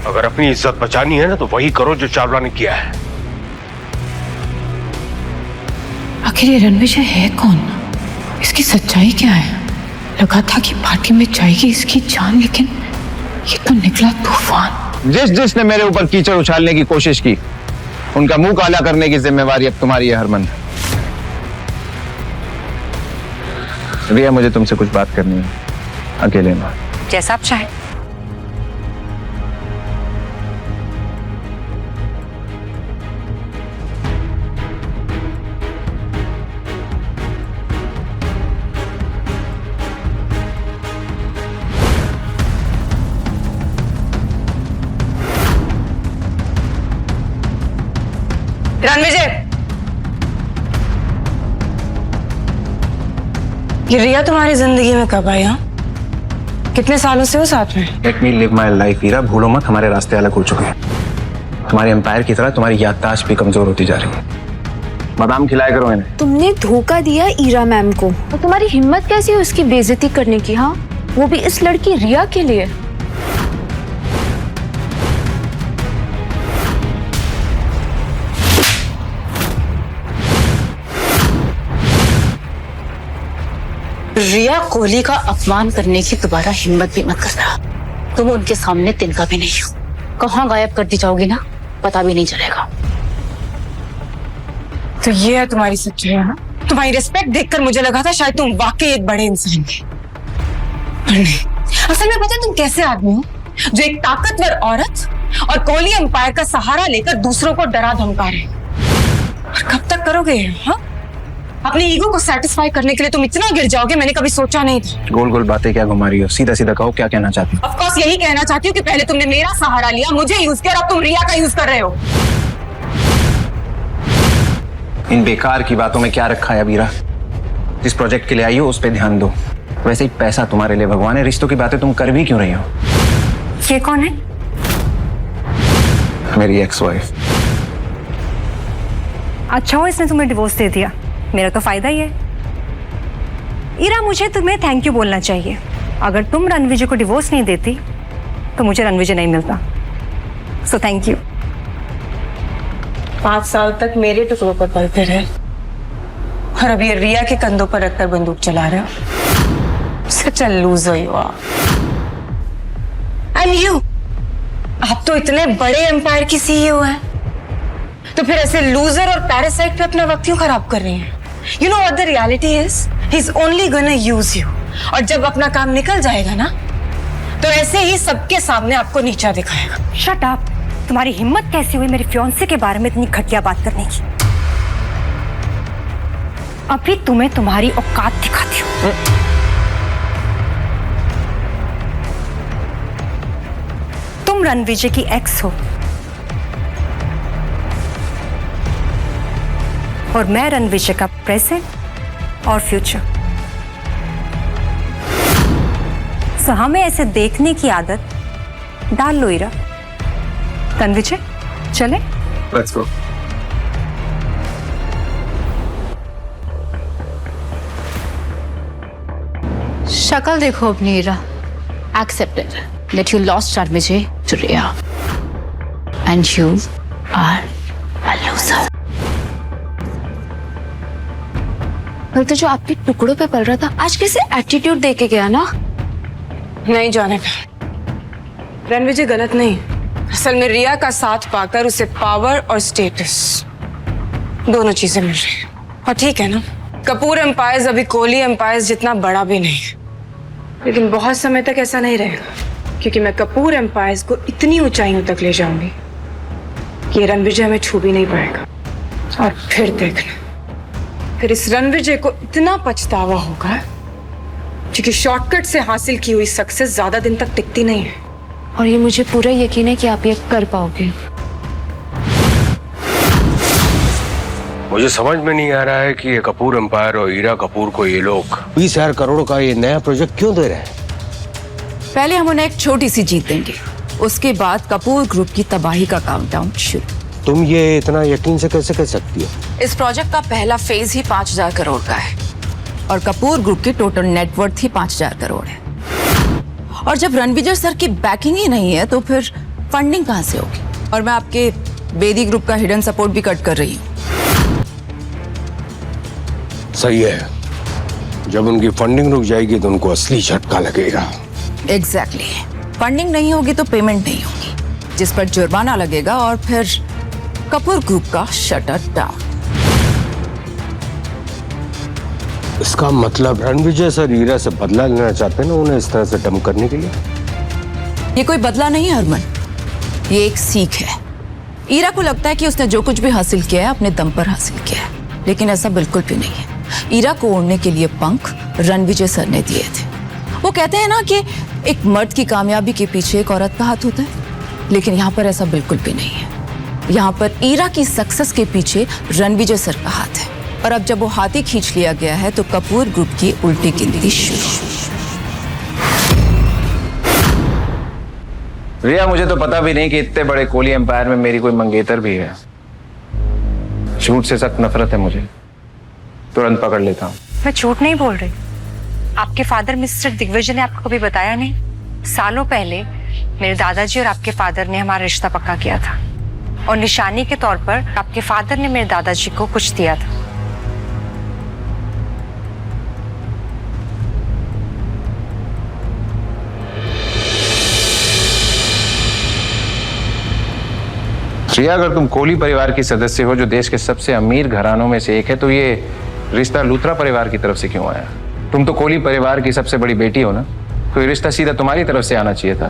अगर अपनी इज्जत बचानी है ना तो वही करो जो चावला ने किया है। आखिर ये रणविजय है कौन? इसकी सच्चाई क्या है? लगा था कि पार्टी में जाएगी इसकी जान, लेकिन ये तो निकला तूफान। जिसने मेरे ऊपर कीचड़ उछालने की कोशिश की, उनका मुंह काला करने की जिम्मेवारी अब तुम्हारी है हरमन। रिया, मुझे तुमसे कुछ बात करनी है, अकेले में। जैसा आप चाहें। रणविजय, ये रिया तुम्हारी जिंदगी में कब आई? हाँ, कितने सालों से हो साथ में? Let me live my life Heera, भूलो मत हमारे रास्ते अलग हो चुके हैं। तुम्हारे एम्पायर की तरह तुम्हारी याददाश्त भी कमजोर होती जा रही है। बादाम खिलाया करो इन्हें। तुमने धोखा दिया ईरा मैम को, और तुम्हारी हिम्मत कैसी है उसकी बेइज्जती करने की? हाँ, वो भी इस लड़की रिया के लिए। रिया कोहली का अपमान करने की दोबारा हिम्मत भी मत करना। तुम उनके सामने तिनका भी नहीं हो। कहाँ गायब कर दी जाओगी ना, पता भी नहीं चलेगा। तो ये है तुम्हारी सच्चाई है ना? तुम्हारी रिस्पेक्ट देखकर मुझे लगा था शायद तुम वाकई एक बड़े इंसान थे, पर नहीं। असल में पता है तुम कैसे आदमी हो जो एक ताकतवर औरत और कोहली एम्पायर का सहारा लेकर दूसरों को डरा धमका रहे। और कब तक करोगे? हाँ, अपनी ईगो को सेटिस्फाई करने के लिए तुम इतना गिर जाओगे, मैंने कभी सोचा नहीं था। गोल गोल बातें क्या घुमा रही हो? सीधा सीधा कहो, क्या कहना चाहती हो? ऑफ कोर्स यही कहना चाहती हूँ कि पहले तुमने मेरा सहारा लिया, मुझे यूज किया, और अब तुम रिया का यूज कर रहे हो। इन बेकार की बातों में क्या रखा है अबीरा? जिस प्रोजेक्ट के लिए आई हो उस पर ध्यान दो। वैसे ही पैसा तुम्हारे लिए भगवान है, रिश्तों की बातें तुम कर भी क्यों रही हो? ये कौन है? मेरी एक्स वाइफ। अच्छा हो इसने तुम्हें डिवोर्स दे दिया, मेरा तो फायदा ही है। ईरा, मुझे तुम्हें थैंक यू बोलना चाहिए। अगर तुम रणविजय को डिवोर्स नहीं देती तो मुझे रणविजय नहीं मिलता। So thank you. 5 साल तक मेरे टुकड़ों पर पलते रहे और अब ये रिया के कंधों पर रखकर बंदूक चला रहे हो। Such a loser you are. And you, आप तो इतने बड़े एम्पायर की सीईओ हैं, तो फिर ऐसे लूजर और पैरासाइट पे अपना वक्त क्यों खराब कर रही हैं? You know what the reality is? He's only gonna use you. और जब अपना काम निकल जाएगा ना, तो ऐसे ही सबके सामने आपको नीचा दिखाएगा। Shut up! तुम्हारी हिम्मत कैसी हुई मेरे फियांसे के बारे में इतनी घटिया बात करने की? अभी तुम्हें तुम्हारी औकात दिखाती हूँ। तुम रणविजय की एक्स हो और मैं रणविजय का प्रेजेंट और फ्यूचर। सो हमें ऐसे देखने की आदत डाल लो ईरा। रणविजय, चले? Let's go. शक्ल देखो अपनी Ira. Accepted that you lost Ranvijay to Riya and you are a loser. कल तो जो आपके टुकड़ों पे पल रहा था, आज कैसे एटीट्यूड दे के गया ना? नहीं जाने का। रणविजय गलत नहीं, असल में रिया का साथ पाकर उसे पावर और स्टेटस दोनों चीजें मिल रही हैं। और ठीक है ना, कपूर एम्पायर्स अभी कोहली एम्पायर्स जितना बड़ा भी नहीं, लेकिन बहुत समय तक ऐसा नहीं रहेगा, क्योंकि मैं कपूर एम्पायर्स को इतनी ऊंचाइयों तक ले जाऊंगी कि ये रणविजय हमें छू भी नहीं पाएगा। और फिर देखना, फिर इस रणविजय को इतना पछतावा होगा, क्योंकि शॉर्टकट से हासिल की हुई सक्सेस ज्यादा दिन तक टिकती नहीं है। और ये मुझे पूरा यकीन है कि आप ये कर पाओगे। मुझे समझ में नहीं आ रहा है कि ये कपूर एम्पायर और ईरा कपूर को ये लोग 20,000 करोड़ का ये नया प्रोजेक्ट क्यों दे रहे हैं? पहले हम उन्हें एक छोटी सी जीत देंगे, उसके बाद कपूर ग्रुप की तबाही का काउंटडाउन शुरू। तुम ये इतना यकीन से कैसे कह सकती हो? इस प्रोजेक्ट का पहला फेज ही 5,000 करोड़ का है और कपूर ग्रुप की टोटल नेटवर्थ ही 5,000 करोड़ है। और जब रणविजय सर की बैकिंग ही नहीं है तो फिर फंडिंग कहाँ से होगी? और मैं आपके बेदी ग्रुप का हिडन सपोर्ट भी कट कर रही हूँ। सही है, जब उनकी फंडिंग रुक जाएगी तो उनको असली झटका लगेगा। एग्जैक्टली, फंडिंग नहीं होगी तो पेमेंट नहीं होगी, जिस पर जुर्माना लगेगा और फिर कपूर ग्रुप का शटर डाउन। इसका मतलब रणविजय सर ईरा से बदला लेना चाहते हैं ना, उन्हें इस तरह से डम करने के लिए? ये कोई बदला नहीं है हरमन, ये एक सीख है। ईरा को लगता है कि उसने जो कुछ भी हासिल किया है अपने दम पर हासिल किया है, लेकिन ऐसा बिल्कुल भी नहीं है। ईरा को ओढ़ने के लिए पंख रणविजय सर ने दिए थे। वो कहते हैं ना कि एक मर्द की कामयाबी के पीछे एक औरत का हाथ होता है, लेकिन यहाँ पर ऐसा बिल्कुल भी नहीं है। यहाँ पर ईरा की सक्सेस के पीछे रणविजय सर का हाथ है, और अब जब वो हाथी खींच लिया गया है तो कपूर ग्रुप की उल्टी गिनती शुरू। रिया, मुझे तो पता भी नहीं कि इतने बड़े कोहली एम्पायर में मेरी कोई मंगेतर भी है। झूठ से सख्त नफरत है मुझे, तुरंत पकड़ लेता हूँ। मैं झूठ नहीं बोल रही। आपके फादर मिस्टर दिग्विजय ने आपको कभी बताया नहीं? सालों पहले मेरे दादाजी और आपके फादर ने हमारा रिश्ता पक्का किया था, और निशानी के तौर पर आपके फादर ने मेरे दादाजी को कुछ दिया था। रिया, अगर तुम कोहली परिवार की सदस्य हो जो देश के सबसे अमीर घरानों में से एक है, तो ये रिश्ता लूथरा परिवार की तरफ से क्यों आया? तुम तो कोहली परिवार की सबसे बड़ी बेटी हो ना, तो ये रिश्ता सीधा तुम्हारी तरफ से आना चाहिए था।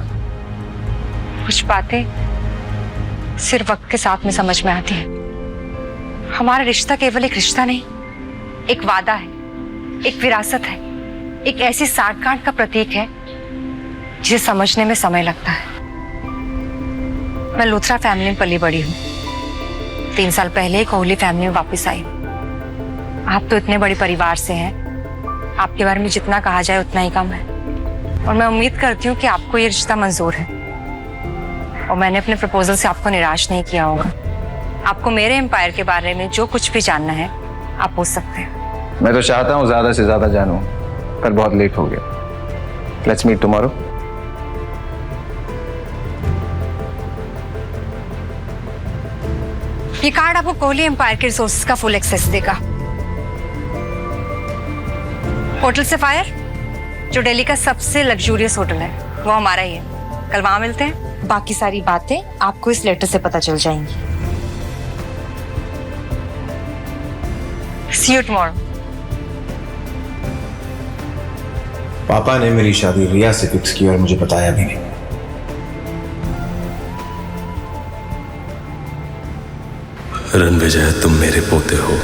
कुछ बातें सिर्फ वक्त के साथ में समझ में आती है। हमारा रिश्ता केवल एक रिश्ता नहीं, एक वादा है, एक विरासत है, एक ऐसी साठगांठ का प्रतीक है जिसे समझने में समय लगता है। मैं लूथरा फैमिली में पली बड़ी हूँ। 3 साल पहले ही कोहली फैमिली में वापस आई। आप तो इतने बड़े परिवार से हैं, आपके बारे में जितना कहा जाए उतना ही कम है। और मैं उम्मीद करती हूँ कि आपको ये रिश्ता मंजूर है और मैंने अपने प्रपोजल से आपको निराश नहीं किया होगा। आपको मेरे एम्पायर के बारे में जो कुछ भी जानना है आप पूछ सकते हैं। मैं तो चाहता हूँ ज्यादा से ज्यादा जानूं, पर बहुत लेट हो गया। Let's meet tomorrow. ये कार्ड आपको कोहली एम्पायर के रिसोर्सेज का फुल एक्सेस देगा। होटल सफायर, जो दिल्ली का सबसे लग्जूरियस होटल है, वो हमारा ही है। कल वहां मिलते हैं। बाकी सारी बातें आपको इस लेटर से पता चल जाएंगी। See you tomorrow. पापा ने मेरी शादी रिया से फिक्स की और मुझे बताया भी नहीं। रणविजय, तुम मेरे पोते हो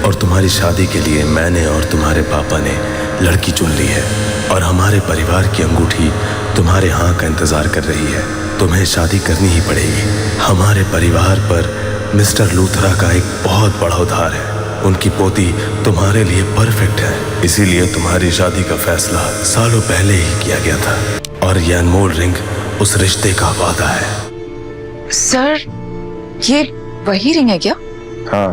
और तुम्हारी शादी के लिए मैंने और तुम्हारे पापा ने लड़की चुन ली है और हमारे परिवार की अंगूठी तुम्हारे हाँ का इंतजार कर रही है। तुम्हें शादी करनी ही पड़ेगी। हमारे परिवार पर मिस्टर लूथरा का एक बहुत बड़ा उधार है। उनकी पोती तुम्हारे लिए परफेक्ट है, इसीलिए तुम्हारी शादी का फैसला सालों पहले ही किया गया था और यह अनमोल रिंग उस रिश्ते का वादा है। सर, ये वही रिंग है क्या? हाँ,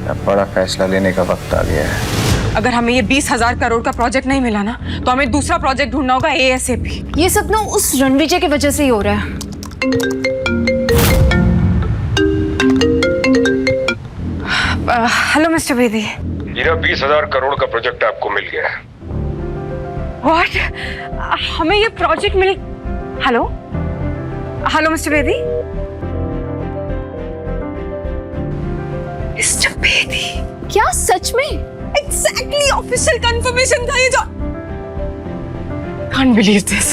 अब बड़ा फैसला लेने का वक्त आ गया है। अगर हमें ये 20,000 करोड़ का प्रोजेक्ट नहीं मिला ना, तो हमें दूसरा प्रोजेक्ट ढूंढना होगा ASAP। ये सब ना उस रणविजय की वजह से ही हो रहा है। Hello mister Bedi. हीरा, 20,000 करोड़ का प्रोजेक्ट आपको मिल गया है। व्हाट? हमें ये प्रोजेक्ट मिल... hello hello mister Bedi. Mister Bedi, क्या सच में? एग्जैक्टली ऑफिशियल कंफर्मेशन था ये जो... Can't believe this।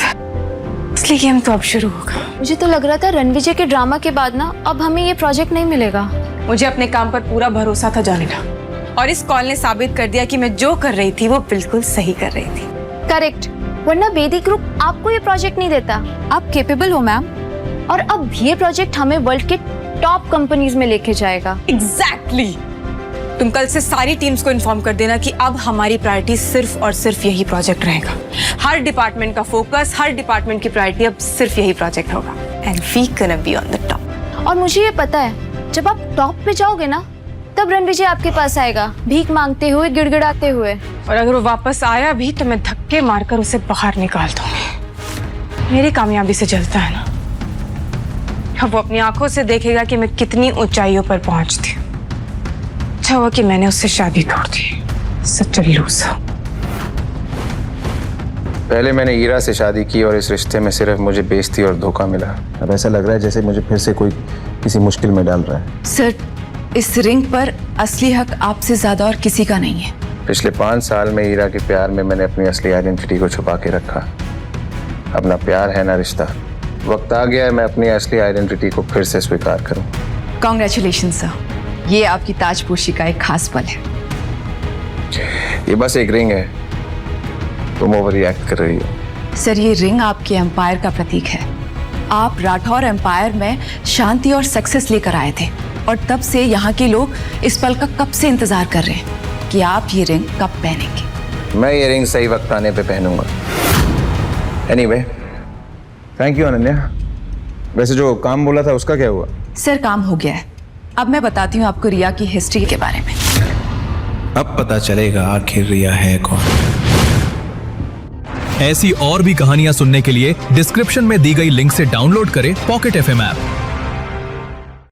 असली गेम तो अब शुरू होगा। मुझे तो लग रहा था रणविजय के ड्रामा के बाद ना अब हमें ये प्रोजेक्ट नहीं मिलेगा। मुझे अपने काम पर पूरा भरोसा था जानिना, और इस कॉल ने साबित कर दिया कि मैं जो कर रही थी वो बिल्कुल सही कर रही थी। करेक्ट, वरना बेदी ग्रुप आपको ये प्रोजेक्ट नहीं देता। आप कैपेबल हो मैम, और अब ये प्रोजेक्ट हमें वर्ल्ड के टॉप कंपनीज में लेके जाएगा। एग्जैक्टली। तुम कल से सारी टीम्स को इन्फॉर्म कर देना कि अब हमारी प्रायोरिटी सिर्फ और सिर्फ यही प्रोजेक्ट रहेगा। हर डिपार्टमेंट का फोकस, हर डिपार्टमेंट की प्रायोरिटी अब सिर्फ यही प्रोजेक्ट होगा। And we gonna be on the top. और मुझे ये पता है, जब आप टॉप पे जाओगे ना, तब रणविजय आपके पास आएगा, भीख मांगते हुए, गिड़गिड़ाते हुए। और अगर वो वापस आया भी तो मैं धक्के मारकर उसे बाहर निकाल दूंगी। मेरी कामयाबी से जलता है ना, अब वो अपनी आंखों से देखेगा कि मैं कितनी ऊंचाइयों पर पहुंचती हूँ। अच्छा हुआ कि मैंने उससे शादी तोड़ दी। सच अ लूजर। पहले मैंने ईरा से शादी की और इस रिश्ते में सिर्फ मुझे बेइज्जती और धोखा मिला। अब ऐसा लग रहा है जैसे मुझे फिर से कोई किसी मुश्किल में डाल रहा है। सर, इस रिंग पर असली हक आपसे ज्यादा और किसी का नहीं है। पिछले 5 साल में ईरा के प्यार में मैंने अपनी असली आइडेंटिटी को छुपा के रखा। अब ना प्यार है ना रिश्ता। वक्त आ गया है मैं अपनी असली आइडेंटिटी को फिर से स्वीकार करूं। कॉन्ग्रेचुलेशन सर, ये आपकी ताजपोशी का एक खास पल है। ये बस एक रिंग है, तुम ओवर रिएक्ट कर रही हो। सर, ये रिंग आपके एम्पायर का प्रतीक है। आप राठौर एम्पायर में शांति और सक्सेस लेकर आए थे, और तब से यहाँ के लोग इस पल का कब से इंतजार कर रहे हैं कि आप ये रिंग कब पहनेंगे। मैं ये रिंग सही वक्त आने पे पहनूंगा। Anyway, thank you Ananya. वैसे जो काम बोला था उसका क्या हुआ? सर, काम हो गया है। अब मैं बताती हूँ आपको रिया की हिस्ट्री के बारे में। अब पता चलेगा आखिर रिया है कौन। ऐसी और भी कहानियां सुनने के लिए डिस्क्रिप्शन में दी गई लिंक से डाउनलोड करें पॉकेट FM ऐप।